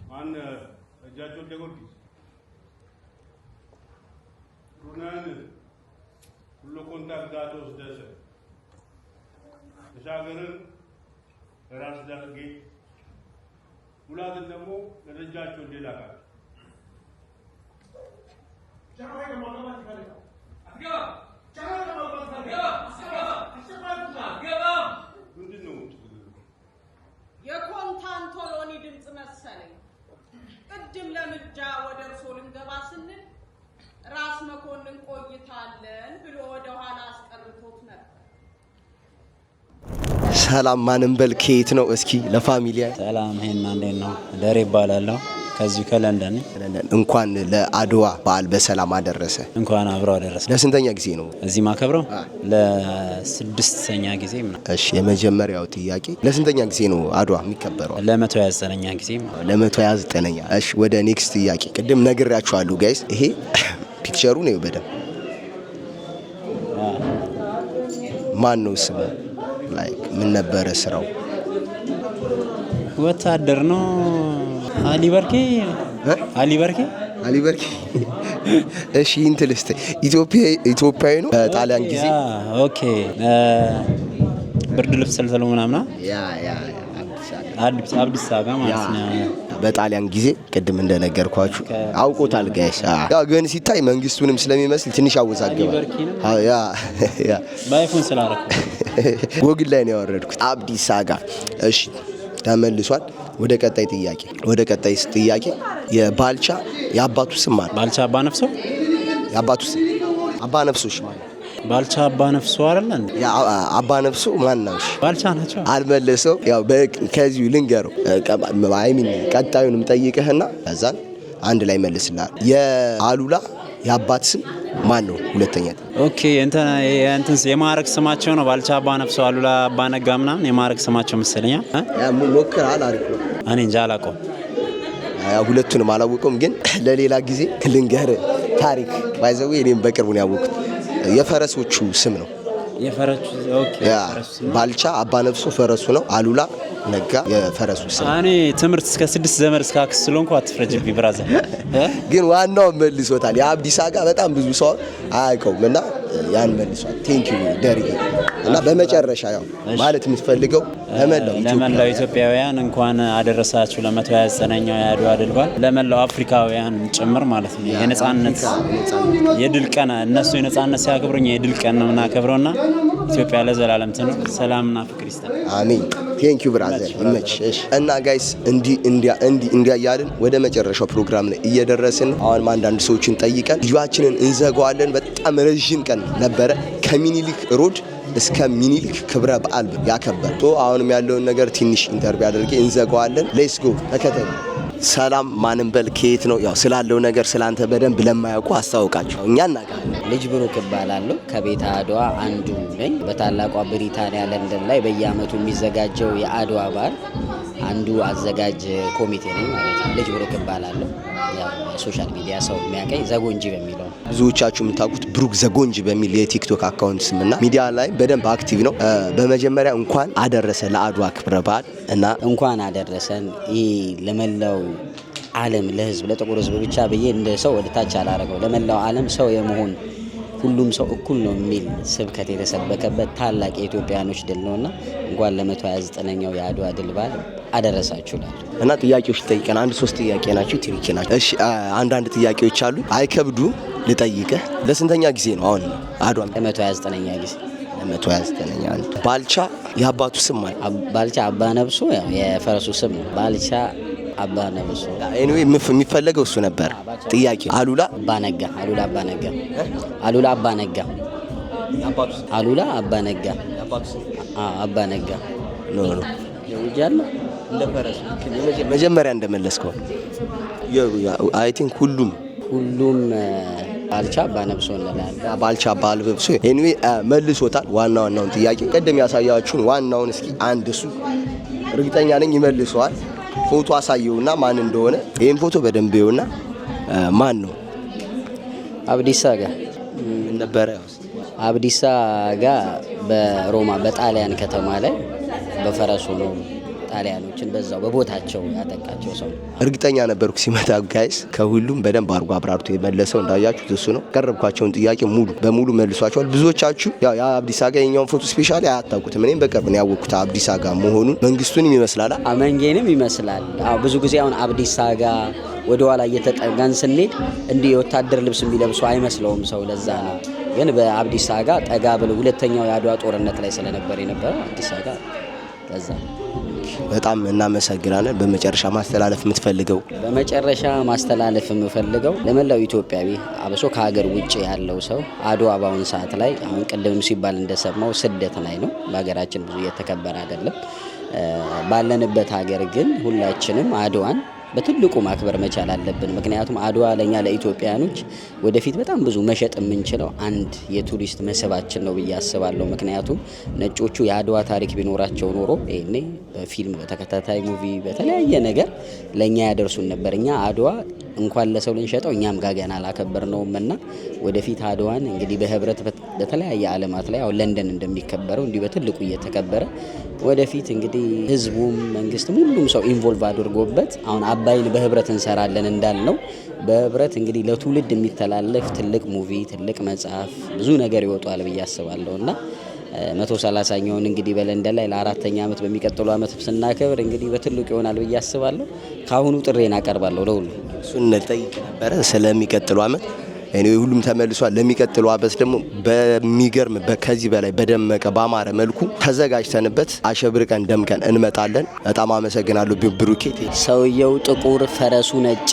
ማን እጃቸው ደጎልጊስ ሩናን ሁሉ ኮንታክት ወስደሰ ተሻገርን ራስ ዳርጌ ሁላትን ደግሞ ለደጃቸው እንደላካል ቻይ ለማጋባት ይፈልጋል አትገባ ቻይ ለማጋባት ይፈልጋል አትገባ ምንድነው የኮንታንቶሎኒ ድምጽ መሰለኝ። ቅድም ለምርጫ ወደ እርሶ ልንገባ ስንል ራስ መኮንን ቆይታለን ብሎ ወደ ኋላ አስቀርቶት ነበር። ሰላም ማንም በል ከየት ነው? እስኪ ለፋሚሊያ ሰላም ሄና እንዴት ነው? ደሬ ይባላለሁ ከዚህ ከለንደን። እንኳን ለአድዋ በዓል በሰላም አደረሰ። እንኳን አብረው አደረሰ። ለስንተኛ ጊዜ ነው እዚህ ማከብረው? ለስድስተኛ ጊዜ ምናምን። እሺ የመጀመሪያው ጥያቄ ለስንተኛ ጊዜ ነው አድዋ የሚከበረው? ለ129ኛ ጊዜ ማለት ለ129ኛ። እሺ ወደ ኔክስት ጥያቄ ቅድም ነግራችኋለሁ ጋይስ። ይሄ ፒክቸሩ ነው በደም ማን ነው ስሙ? ላይክ ምን ነበረ ስራው? ወታደር ነው። አሊ በርኬ። እሺ ኢንትልስት ኢትዮጵያዊ ነው። ጣሊያን ጊዜ ኦኬ። ብርድ ልብስ ሰልሰለው ምናምን አብዲሳ ጋር ማለት ነው። በጣሊያን ጊዜ ቅድም እንደነገርኳችሁ አውቆታል ጋይስ። ያው ግን ሲታይ መንግስቱንም ስለሚመስል ትንሽ አወዛግባል። ባይፎን ስላረኩ ጎግል ላይ ነው ያወረድኩት። አብዲሳ ጋር። እሺ ተመልሷል። ወደ ቀጣይ ጥያቄ የባልቻ የአባቱ ስም ማለት ባልቻ አባ ነፍሶ የአባቱ ስም አባ ነፍሶሽ ማለት ባልቻ አባ ነፍሶ አይደል እንዴ? አባ ነፍሶ ማን ነው? ባልቻ ናቸው። አልመለሰው። ያው ከዚሁ ልንገረው አይሚን ቀጣዩንም ጠይቀህና ከዛን አንድ ላይ መልስልሃል። የአሉላ የአባት ስም ማን ነው? ሁለተኛ ኦኬ። እንትን የማዕረግ ስማቸው ነው ባልቻ አባ ነፍሶ አሉላ አባ ነጋ ምናምን የማዕረግ ስማቸው መሰለኛ። ሞክረሃል? አሪፍ ነው። እኔ እንጃ አላውቀውም። ሁለቱንም አላወቀውም፣ ግን ለሌላ ጊዜ ልንገርህ ታሪክ ባይዘው እኔም በቅርቡ ነው ያወቅሁት። የፈረሶቹ ስም ነው። ባልቻ አባ ነፍሶ ፈረሱ ነው። አሉላ ነጋ የፈረሱ ስም። እኔ ትምህርት እስከ 6 ዘመን እስከ አክስት ስለሆንኩ አትፍረጅብኝ ብራዘር። ግን ዋናው መልሶታል። የአብዲሳ ጋር በጣም ብዙ ሰው አያውቀውም እና ያን መልሷል። ቴንክ ዩ ደርጌ። እና በመጨረሻ ያው ማለት የምትፈልገው ለመላው ኢትዮጵያውያን እንኳን አደረሳችሁ ለ129ኛው የአድዋ ድል በዓል፣ ለመላው አፍሪካውያን ጭምር ማለት ነው። የነጻነት የድል ቀን እነሱ የነጻነት ሲያከብሩኝ የድል ቀን ነው የምናከብረውና ኢትዮጵያ ለዘላለም ትኑር፣ ሰላምና ፍቅር ይስጠን። አሜን። ቴንክ ዩ ብራዘር ይመች። እና ጋይስ እንዲያ እያልን ወደ መጨረሻው ፕሮግራም ላይ እየደረስን አሁን አንዳንድ ሰዎችን ጠይቀን ቪዲዮአችንን እንዘጋዋለን። በጣም ረዥም ቀን ነበረ ከሚኒሊክ ሮድ እስከ ሚኒሊክ ክብረ በዓል ያከበር። አሁንም ያለውን ነገር ትንሽ ኢንተርቪው አድርጌ እንዘጋዋለን። ሌትስ ጎ ተከተሉ። ሰላም ማንም በል ከየት ነው? ያው ስላለው ነገር ስላንተ በደንብ ለማያውቁ አስተዋውቃቸው። እኛ እናውቃለን። ልጅ ብሩክ እባላለሁ። ከቤተ አድዋ አንዱ ነኝ። በታላቋ ብሪታንያ ለንደን ላይ በየአመቱ የሚዘጋጀው የአድዋ በዓል አንዱ አዘጋጅ ኮሚቴ ነኝ ማለት ነው። ልጅ ብሩክ እባላለሁ። ያው ሶሻል ሚዲያ ሰው የሚያቀኝ ዘጎንጂ በሚለው ብዙዎቻችሁ የምታውቁት ብሩክ ዘጎንጂ በሚል የቲክቶክ አካውንት ስምና ሚዲያ ላይ በደንብ አክቲቭ ነው። በመጀመሪያ እንኳን አደረሰ ለአድዋ ክብረ በዓል እና እንኳን አደረሰን። ይህ ለመላው ዓለም ለህዝብ ለጥቁር ህዝብ ብቻ ብዬ እንደ ሰው ወደታች አላረገው። ለመላው ዓለም ሰው የመሆን ሁሉም ሰው እኩል ነው የሚል ስብከት የተሰበከበት ታላቅ የኢትዮጵያኖች ድል ነውና እንኳን ለ129ኛው የአድዋ ድል በዓል አደረሳችሁ እላለሁ። እና ጥያቄዎች ጠይቀን አንድ 3 ጥያቄ ናቸው ትሪኪ ናቸው። እሺ አንዳንድ ጥያቄዎች አሉ አይከብዱ ልጠይቅህ። ለስንተኛ ጊዜ ነው አሁን አድዋ? ለ129ኛ ጊዜ። ለ129ኛ። ባልቻ የአባቱ ስም ማለት ባልቻ አባ ነብሶ ያው የፈረሱ ስም ነው። ባልቻ አባ ነብሶ። ኤኒዌይ የሚፈለገው እሱ ነበር ጥያቄ። አሉላ አባ ነጋ። አሉላ አባ ነጋ። አሉላ አባ ነጋ። አባቱ አሉላ አባ ነጋ። አባቱ አባ ነጋ ኖ ይጃለሁ እንደፈረሱ መጀመሪያ እንደመለስከው አይ ቲንክ ሁሉም ባልቻ አባ ነብሶ እንላለን። ባልቻ አባ ነብሶ ኤኒዌይ መልሶታል። ዋናውን ጥያቄ ቀደም ያሳያችሁን ዋናውን እስኪ አንድ እሱ እርግጠኛ ነኝ ይመልሰዋል። ፎቶ አሳየውና ማን እንደሆነ ይሄን ፎቶ በደንብ ይውና ማን ነው? አብዲሳ ጋር ነበረ። አብዲሳ ጋር በሮማ በጣሊያን ከተማ ላይ በፈረሱ ነው ጣሊያኖችን በዛው በቦታቸው ያጠቃቸው ሰው። እርግጠኛ ነበርኩ ሲመጣ ጋይስ። ከሁሉም በደንብ አርጎ አብራርቶ የመለሰው እንዳያችሁት እሱ ነው። ቀረብኳቸውን ጥያቄ በሙሉ መልሷቸዋል። ብዙዎቻችሁ ያው የአብዲሳ ጋር የኛውን ፎቶ ስፔሻሊ አያታውቁትም። እኔም በቅርብ ነው ያወቅኩት አብዲሳ ጋር መሆኑን። መንግስቱንም ይመስላል አመንጌንም ይመስላል። አዎ ብዙ ጊዜ አሁን አብዲሳ ጋር ወደ ኋላ እየተጠጋን ስንሄድ እንዲህ የወታደር ልብስ የሚለብሱ አይመስለውም ሰው። ለዛ ነው ግን በአብዲሳ ጋር ጠጋ ብለው ሁለተኛው የአድዋ ጦርነት ላይ ስለነበር የነበረው አብዲሳ ጋር ለዛ በጣም እናመሰግናለን። በመጨረሻ ማስተላለፍ የምትፈልገው? በመጨረሻ ማስተላለፍ የምፈልገው ለመላው ኢትዮጵያዊ አብሶ ከሀገር ውጭ ያለው ሰው አድዋ በአሁን ሰዓት ላይ አሁን ቅድም ሲባል እንደሰማው ስደት ላይ ነው። በሀገራችን ብዙ እየተከበረ አይደለም። ባለንበት ሀገር ግን ሁላችንም አድዋን በትልቁ ማክበር መቻል አለብን። ምክንያቱም አድዋ ለኛ ለኢትዮጵያኖች ወደፊት በጣም ብዙ መሸጥ የምንችለው አንድ የቱሪስት መስህባችን ነው ብዬ አስባለሁ። ምክንያቱም ነጮቹ የአድዋ ታሪክ ቢኖራቸው ኖሮ ይሄኔ በፊልም በተከታታይ ሙቪ በተለያየ ነገር ለኛ ያደርሱን ነበር። እኛ አድዋ እንኳን ለሰው ልንሸጠው እኛም ጋር ገና አላከበርነውም እና ወደፊት አድዋን እንግዲህ በህብረት በተለያየ ዓለማት ላይ አሁን ለንደን እንደሚከበረው እንዲህ በትልቁ እየተከበረ ወደፊት እንግዲህ ህዝቡም መንግስትም ሁሉም ሰው ኢንቮልቭ አድርጎበት አሁን አባይን በህብረት እንሰራለን እንዳልነው በህብረት እንግዲህ ለትውልድ የሚተላለፍ ትልቅ ሙቪ ትልቅ መጽሐፍ ብዙ ነገር ይወጣል ብዬ አስባለሁ እና 130ኛውን እንግዲህ በለንደን ላይ ለ4ኛ ዓመት በሚቀጥለው ዓመት ስናከብር እንግዲህ በትልቁ ይሆናል ብዬ አስባለሁ። ካሁኑ ጥሬን አቀርባለሁ ለሁሉ። እሱን ጠይቅ ነበረ ስለሚቀጥለው ዓመት እኔ ሁሉም ተመልሷል። ለሚቀጥለው ዓመት ደግሞ በሚገርም ከዚህ በላይ በደመቀ ባማረ መልኩ ተዘጋጅተንበት አሸብርቀን ደምቀን እንመጣለን። በጣም አመሰግናለሁ ብሩኬ። ሰውየው ጥቁር ፈረሱ ነጭ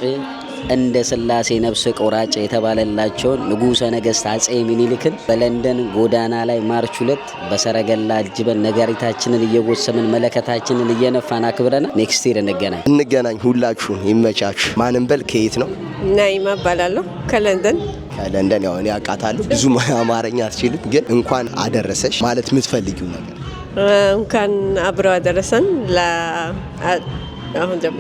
እንደ ስላሴ ነፍስ ቆራጭ የተባለላቸውን ንጉሠ ነገሥት አጼ ሚኒሊክን በለንደን ጎዳና ላይ ማርች 2 በሰረገላ አጅበን ነጋሪታችንን እየጎሰምን መለከታችንን እየነፋን አክብረናል። ኔክስት ይር እንገናኝ። ሁላችሁም ይመቻችሁ። ማንም በል ከየት ነው? ናይማ እባላለሁ ከለንደን። ያው እኔ አውቃታለሁ። ብዙ አማርኛ አትችልም፣ ግን እንኳን አደረሰሽ ማለት የምትፈልጊው ነገር? እንኳን አብረው አደረሰን አሁን ደግሞ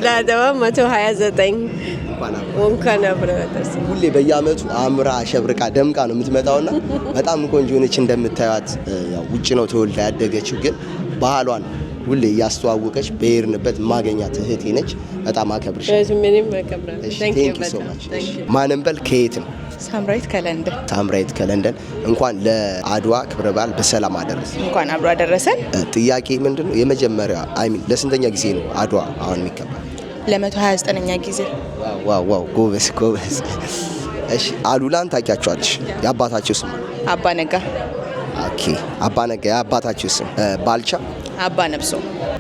ለአድዋ 129 እንኳን አብረው አደረሰን። ሁሌ በየአመቱ አምራ ሸብርቃ ደምቃ ነው የምትመጣውና በጣም ቆንጆ ነች። እንደምታዩት ውጭ ነው ተወልዳ ያደገችው፣ ግን ባህሏን ሁሌ እያስተዋወቀች በሄድንበት ማገኛት እህቴ ነች። በጣም አከብርሽ። ምንም አከብራለሁ። ማንም በል ከየት ነው? ሳምራዊት ከለንደን። ሳምራዊት ከለንደን። እንኳን ለአድዋ ክብረ በዓል በሰላም አደረሰ። እንኳን አብሮ አደረሰን። ጥያቄ ምንድነው? የመጀመሪያ ለስንተኛ ጊዜ ነው አድዋ አሁን የሚከበር? ለ129ኛ ጊዜ። ዋው ጎበዝ። እሺ አሉላን ታውቂያቸዋለሽ? የአባታቸው ስም? አባ ነጋ። ኦኬ አባ ነጋ። የአባታቸው ስም? ባልቻ አባ ነብሶ።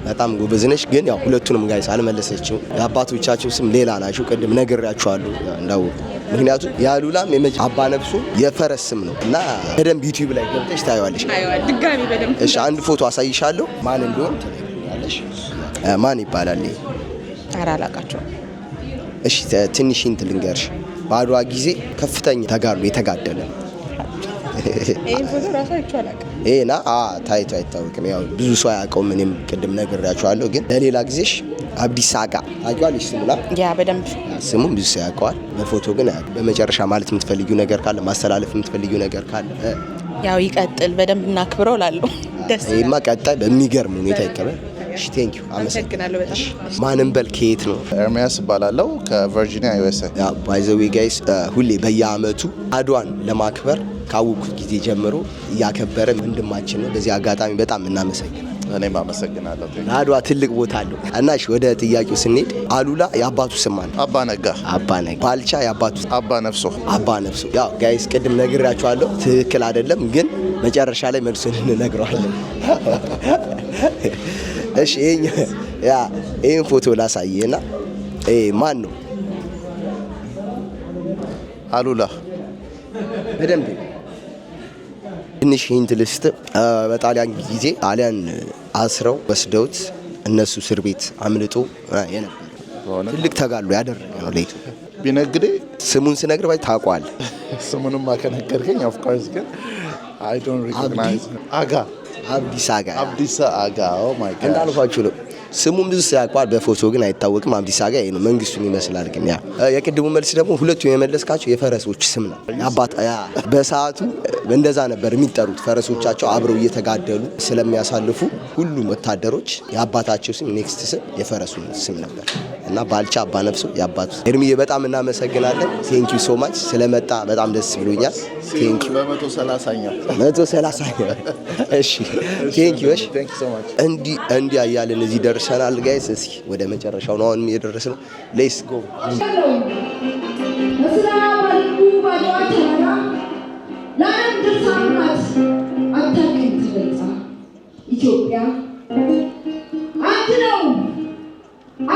በጣም ጎበዝ ነሽ። ግን ያው ሁለቱንም ጋይስ አልመለሰችው። የአባቶቻቸው ስም ሌላ ናቸው። ቅድም ነግሬያቸዋለሁ እንዳውቁ። ምክንያቱም የአሉላም አባ ነብሶ የፈረስ ስም ነው እና በደንብ ዩቲዩብ ላይ ገብተሽ ታዩዋለሽ። ድጋሚ በደንብ። እሺ አንድ ፎቶ አሳይሻለሁ። ማን እንደሆነ ትነግሪኛለሽ። ማን ይባላል? ኧረ አላውቃቸውም። እሺ ትንሽ እንት ልንገርሽ። በአድዋ ጊዜ ከፍተኛ ተጋድሎ የተጋደለ ይሄን ፎቶ ራሱ አይቼው አላውቅም። ይሄና ታይቶ አይታወቅም። ያው ብዙ ሰው አያውቀውም። እኔም ቅድም ነግሬያቸዋለሁ፣ ግን ለሌላ ጊዜሽ አብዲሳ አጋ ታውቂዋለሽ? ስሙላ ያ በደንብ ስሙም ብዙ ሰው ያውቀዋል፣ በፎቶ ግን አያውቅም። በመጨረሻ ማለት የምትፈልጊው ነገር ካለ ማስተላለፍ የምትፈልጊው ነገር ካለ? ያው ይቀጥል፣ በደንብ እናክብረው እላለሁ። ደስ ይማ ቀጣይ በሚገርም ሁኔታ ይቀበል። እሺ ቴንክ ዩ አመሰግናለሁ በጣም። ማንም በል ከየት ነው? ኤርሚያስ እባላለሁ ከቨርጂኒያ ዩኤስኤ። ያ ባይ ዘ ዌይ ጋይስ ሁሌ በየአመቱ አድዋን ለማክበር ካወኩት ጊዜ ጀምሮ እያከበረ ወንድማችን ነው። በዚህ አጋጣሚ በጣም እናመሰግናለን። እኔም አመሰግናለሁ። አድዋ ትልቅ ቦታ አለው እና እሺ ወደ ጥያቄው ስንሄድ አሉላ የአባቱ ስም ማን? አባ ነጋ። አባ ነጋ። ባልቻ የአባቱ አባ ነፍሶ። አባ ነፍሶ። ያው ጋይስ ቅድም ነግራችኋለሁ፣ ትክክል አይደለም ግን መጨረሻ ላይ መልሱን እንነግረዋለን። እሺ ይሄን ፎቶ ላሳየና ማን ነው? አሉላ። በደንብ ትንሽ ሂንት ልስጥ። በጣሊያን ጊዜ ጣሊያን አስረው ወስደውት እነሱ እስር ቤት አምልጦ የነበረ ትልቅ ተጋድሎ ያደረገ ነው ለኢትዮጵያ። ቢነግዴ ስሙን ስነግር ባይ ታውቀዋለህ። ስሙንማ ከነገርከኝ ኦፍ ኮርስ ግን አይ ዶንት ሪኮግናይዝ። አጋ አብዲሳ አጋ። አብዲሳ አጋ። ኦ ማይ ጋድ እንዳልኳችሁ ነው። ስሙም ብዙ ያውቀዋል፣ በፎቶ ግን አይታወቅም። አብዲሳ አጋ ይሄ ነው። መንግስቱን ይመስላል ግን ያ የቅድሙ መልስ ደግሞ ሁለቱም የመለስካቸው የፈረሶች ስም ነው። አባት በሰዓቱ እንደዛ ነበር የሚጠሩት። ፈረሶቻቸው አብረው እየተጋደሉ ስለሚያሳልፉ ሁሉም ወታደሮች የአባታቸው ስም ኔክስት ስም የፈረሱን ስም ነበር እና ባልቻ አባ ነፍሶ የአባቱ። ኤርሚዬ በጣም እናመሰግናለን። ቴንክ ዩ ሶ ማች ስለመጣ በጣም ደስ ብሎኛል። ቴንክ ዩ በ130ኛው 130ኛው። እሺ ቴንክ ዩ። እሺ እንዲህ እያልን እዚህ ደርሰናል ጋይስ። እስኪ ወደ መጨረሻው ነው አሁን የደረስነው። ሌትስ ጎ። ኢትዮጵያ አንድ ነው፣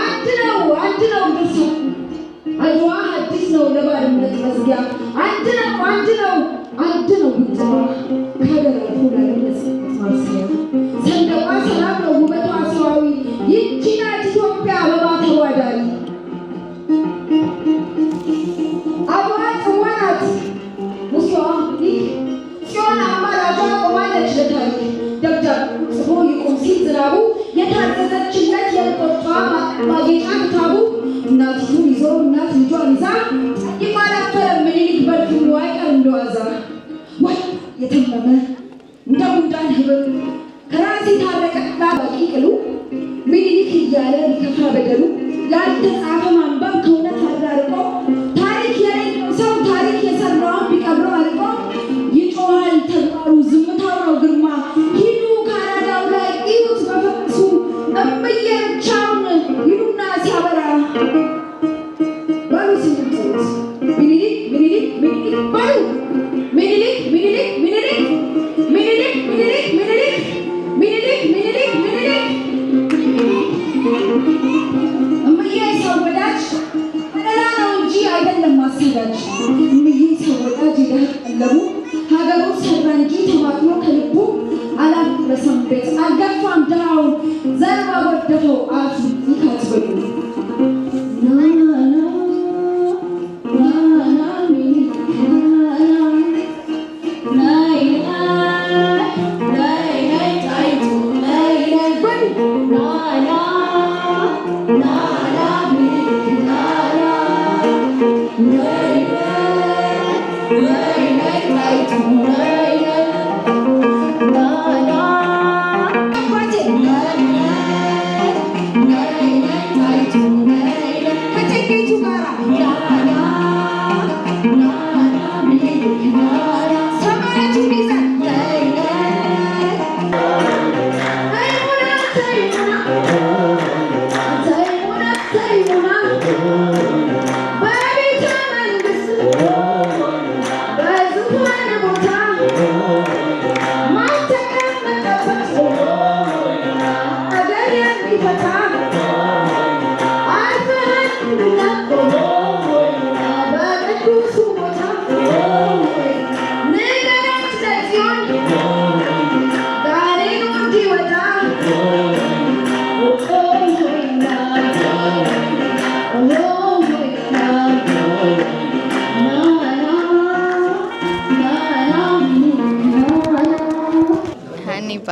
አንድ ነው፣ አንድ ነው። ደርሶ አድዋ አዲስ ነው ለባርነት መዝጊያ። አንድ ነው፣ አንድ ነው፣ አንድ ነው። ጉጥማ ከሀገር አልፎ ለነጻነት ማብሰያ። ሰንደቋ ሰላም ነው፣ ውበቷ ሰዋዊ። ይህች ናት ኢትዮጵያ አበባ ተዋዳሪ። አድዋ ጽዋ ናት ሙሴዋ ይህ ጽዮን አማላጇ ቆማለች ለታሪክ። ደብዳቤ ጽፎ ይቆም ሲል ዝናቡ የታዘዘችለት የልቆቿ ማጌጫ ክታቡ። እናቲቱን ይዞ እናት ልጇን ይዛ ጠይቆ አላፈረም ምኒልክ በድሉ አይቀር እንደዋዛ። ወይ የተመመ እንደ ጉንዳን ህብር ከራሴ ታረቀ ባቂ ቅሉ ምኒልክ እያለ ሊከፋ በደሉ። ያልተጻፈ ማንበብ ከእውነት አራርቆ ታሪክ የሌለው ሰው ታሪክ የሰራውን ቢቀብረው አርቆ ይጮሃል ተግባሩ ዝምታው ነው ግርማ። ሂዱ ካናዳው ላይ እዩት በፈረሱ እምዬ ብቻውን ይሉና ሲያበራ በሉ ሲምጡት ምኒልክ ምኒልክ ምኒልክ በሉ ምኒልክ ምኒልክ ምኒልክ ምኒልክ ምኒልክ ምኒልክ ምኒልክ ምኒልክ ምኒልክ እምዬ ሰው ወዳጅ ቀለላ ነው እንጂ አይደለም ማሰዳጅ። እምዬ ሰው ወዳጅ ይደቀለቡ ሀገሩ ሰራ እንጂ ተማክሎ ከልቡ አላፈረሰም ቤት አልገፋም ድሃውን ዘር ባጎደፈው አፍ ይካትበሉ። Oh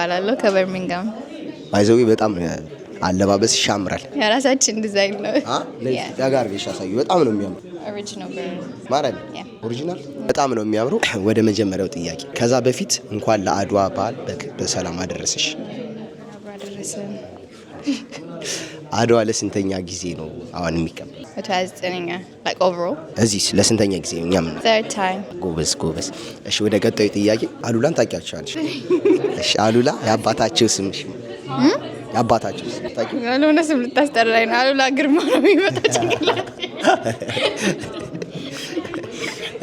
ይባላለሁ ከበርሚንጋም። ባይዘዊ በጣም አለባበስ ያምራል። የራሳችን ዲዛይን ነው። ዳጋር ይሻሳዩ በጣም ነው የሚያምረው። ኦሪጂናል ማለት ኦሪጂናል በጣም ነው የሚያምረው። ወደ መጀመሪያው ጥያቄ ከዛ በፊት እንኳን ለአድዋ በዓል በሰላም አደረሰሽ። አደረሰን። አድዋ ለስንተኛ ጊዜ ነው አሁን የሚከበር? 29ኛ like overall እዚህ ለስንተኛ ጊዜ ነው? እኛም third time። ጎበዝ። እሺ ወደ ቀጣዩ ጥያቄ አሉላን ታውቂያቸዋለሽ? እሺ አሉላ የአባታቸው ስምሽ የአባታቸው ስም ታውቂው? ያልሆነ ስም ልታስጠራኝ ነው። አሉላ ግርማ ነው የሚመጣው ጭንቅላት።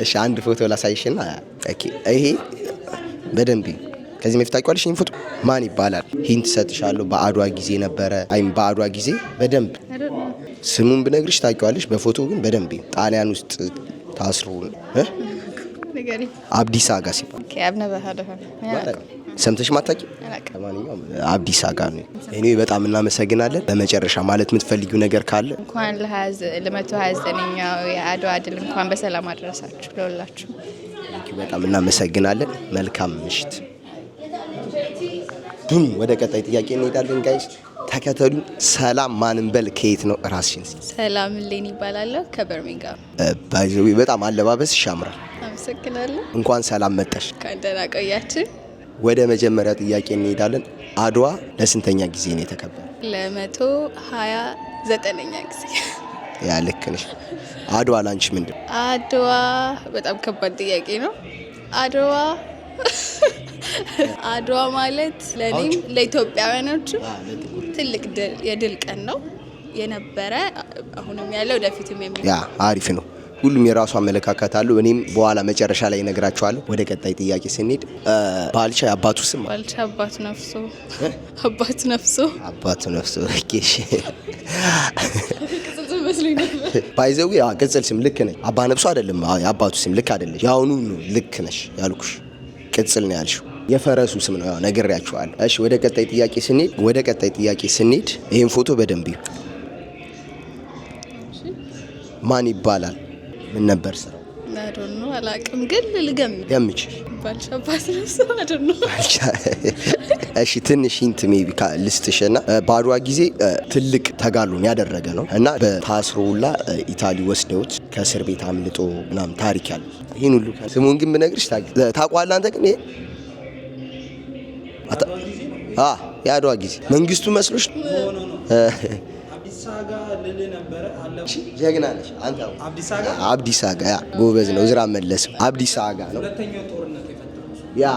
እሺ አንድ ፎቶ ላሳይሽና ኦኬ ይሄ በደንብ ከዚህ በፊት ታውቂዋለሽ? ይሄን ፎቶ ማን ይባላል? ሂንት ሰጥሻለሁ። በአድዋ ጊዜ ነበረ። በአድዋ ጊዜ በደንብ ስሙን ብነግርሽ ታውቂዋለሽ። በፎቶ ግን በደንብ ጣሊያን ውስጥ ታስሮ አብዲሳ አጋ ሲባል ሰምተሽ ማታውቂ? ለማንኛውም አብዲሳ አጋ ነው። እኔ በጣም እናመሰግናለን። በመጨረሻ ማለት የምትፈልጊው ነገር ካለ? እንኳን ለ129ኛው የአድዋ ድል እንኳን በሰላም አደረሳችሁ ለሁላችሁ። በጣም እናመሰግናለን። መልካም ምሽት። ወደ ቀጣይ ጥያቄ እንሄዳለን። ጋይስ ተከተሉን። ሰላም ማንን በል ከየት ነው? ራስሽን። ሰላም ሌኒ ይባላለሁ ከበርሚንጋም። ባይዘዊ በጣም አለባበስሽ ያምራል። አመሰግናለሁ። እንኳን ሰላም መጣሽ። ከደህና ቆያችሁ። ወደ መጀመሪያ ጥያቄ እንሄዳለን። አድዋ ለስንተኛ ጊዜ ነው የተከበረው? ለ129ኛ ጊዜ። ያ ልክ ነሽ። አድዋ ላንቺ ምንድን? አድዋ በጣም ከባድ ጥያቄ ነው። አድዋ ማለት ለኔም ለኢትዮጵያውያኖች ትልቅ የድል ቀን ነው የነበረ፣ አሁንም ያለው ወደፊትም የሚል ያ አሪፍ ነው። ሁሉም የራሱ አመለካከት አለው። እኔም በኋላ መጨረሻ ላይ እነግራችኋለሁ። ወደ ቀጣይ ጥያቄ ስንሄድ ባልቻ የአባቱ ስም? ባልቻ አባቱ ነፍሶ ኦኬ። ባይዘው ቅጽል ስም ልክ ነኝ። አባ ነፍሶ አይደለም የአባቱ ስም ልክ አይደለሽ። ያውኑ ነው ልክ ነሽ ያልኩሽ። ቅጽል ነው ያልሽው። የፈረሱ ስም ነው ያው ነግሬያችኋለሁ። እሺ ወደ ቀጣይ ጥያቄ ስንሄድ ይሄን ፎቶ በደንብ ማን ይባላል? ምን ነበር ስራው? አዶኖ አላቅም፣ ግን ገምች። ባልቻ አባት ነው። እሺ ትንሽ ሂንት ሜቢ ልስጥሽና በአድዋ ጊዜ ትልቅ ተጋድሎን ያደረገ ነው እና በታስሮላ ኢታሊ ወስደውት ከእስር ቤት አምልጦ ምናምን ታሪክ ያለው ይሄን ሁሉ ስሙን ግን ብነግርሽ ታውቀዋለህ አንተ? ግን የአድዋ ጊዜ መንግስቱ መስሎሽ? ጀግና ነሽ አንተ። አብዲሳ አጋ ያ ጎበዝ ነው። ዝራ መለስ አብዲሳ አጋ ነው ያ።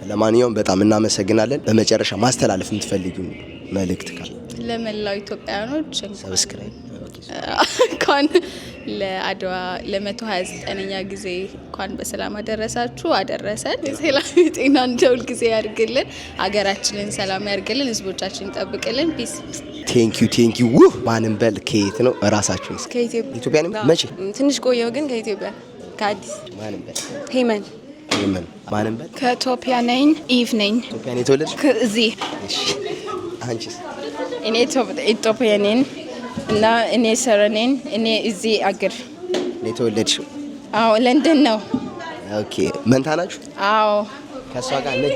ለማንኛውም በጣም እናመሰግናለን። በመጨረሻ ማስተላለፍ የምትፈልጊው መልእክት ካለ? ለመላው ኢትዮጵያውያኖች ሰብስክራይብ እንኳን ለአድዋ ለ129ኛ ጊዜ እንኳን በሰላም አደረሰን። ሰላም ጤና እንደውል ጊዜ ያድርግልን። ሀገራችንን ሰላም ያድርግልን። ህዝቦቻችንን ይጠብቅልን። ፒስ። ቴንኪዩ። ማንን በል ከየት ነው? ራሳችሁ ከኢትዮጵያ ነው። መቼ? ትንሽ ቆየው ግን ከኢትዮጵያ ከአዲስ። ማንን በል? ሄመን። ማንን በል? ከኢትዮጵያ ነኝ። ኢቭ ነኝ። ኢትዮጵያ ነው የተወለድሽ? እዚህ። እሺ አንቺስ? እኔ ኢትዮጵያ ነኝ እና እኔ ሰረኔን እኔ እዚህ አገር የተወለድሽው? አዎ ለንደን ነው። ኦኬ መንታ ናችሁ? አዎ ከሷ ጋር ነኝ።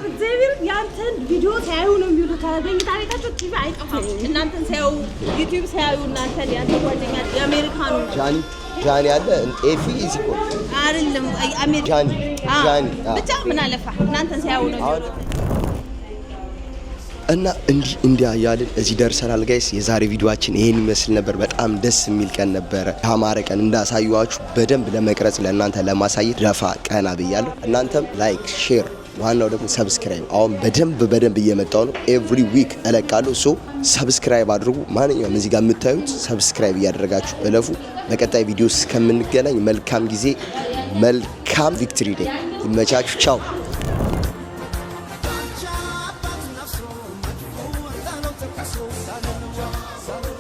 እግዚአብሔር ያንተን ቪዲዮ ሲያዩ ነው የሚሉት። በእንግታ ቤታቸው ቲቪ አይጠፋም። እናንተን ሲያዩ ዩቲዩብ ሲያዩ እናንተን ያንተ ጓደኛ የአሜሪካኑ ጃኒ አለ ኤፊ እዚህ እኮ አይደለም አሜሪካ ጃኒ ብቻ ምን አለፋ እናንተን ሲያዩ ነው የሚሉት። እና እንዲህ ያያልን እዚህ ደርሰናል ጋይስ። የዛሬ ቪዲዮአችን ይሄን ይመስል ነበር። በጣም ደስ የሚል ቀን ነበረ። ያማረ ቀን እንዳሳዩዋችሁ በደንብ ለመቅረጽ ለእናንተ ለማሳየት ደፋ ቀና ብያለሁ። እናንተም ላይክ፣ ሼር፣ ዋናው ደግሞ ሰብስክራይብ አሁን በደንብ እየመጣው ነው። ኤቭሪ ዊክ እለቃለሁ። ሶ ሰብስክራይብ አድርጉ። ማንኛውም እዚህ ጋር የምታዩት ሰብስክራይብ እያደረጋችሁ እለፉ። በቀጣይ ቪዲዮ እስከምንገናኝ መልካም ጊዜ፣ መልካም ቪክትሪ ዴይ። ይመቻችሁ። ቻው። So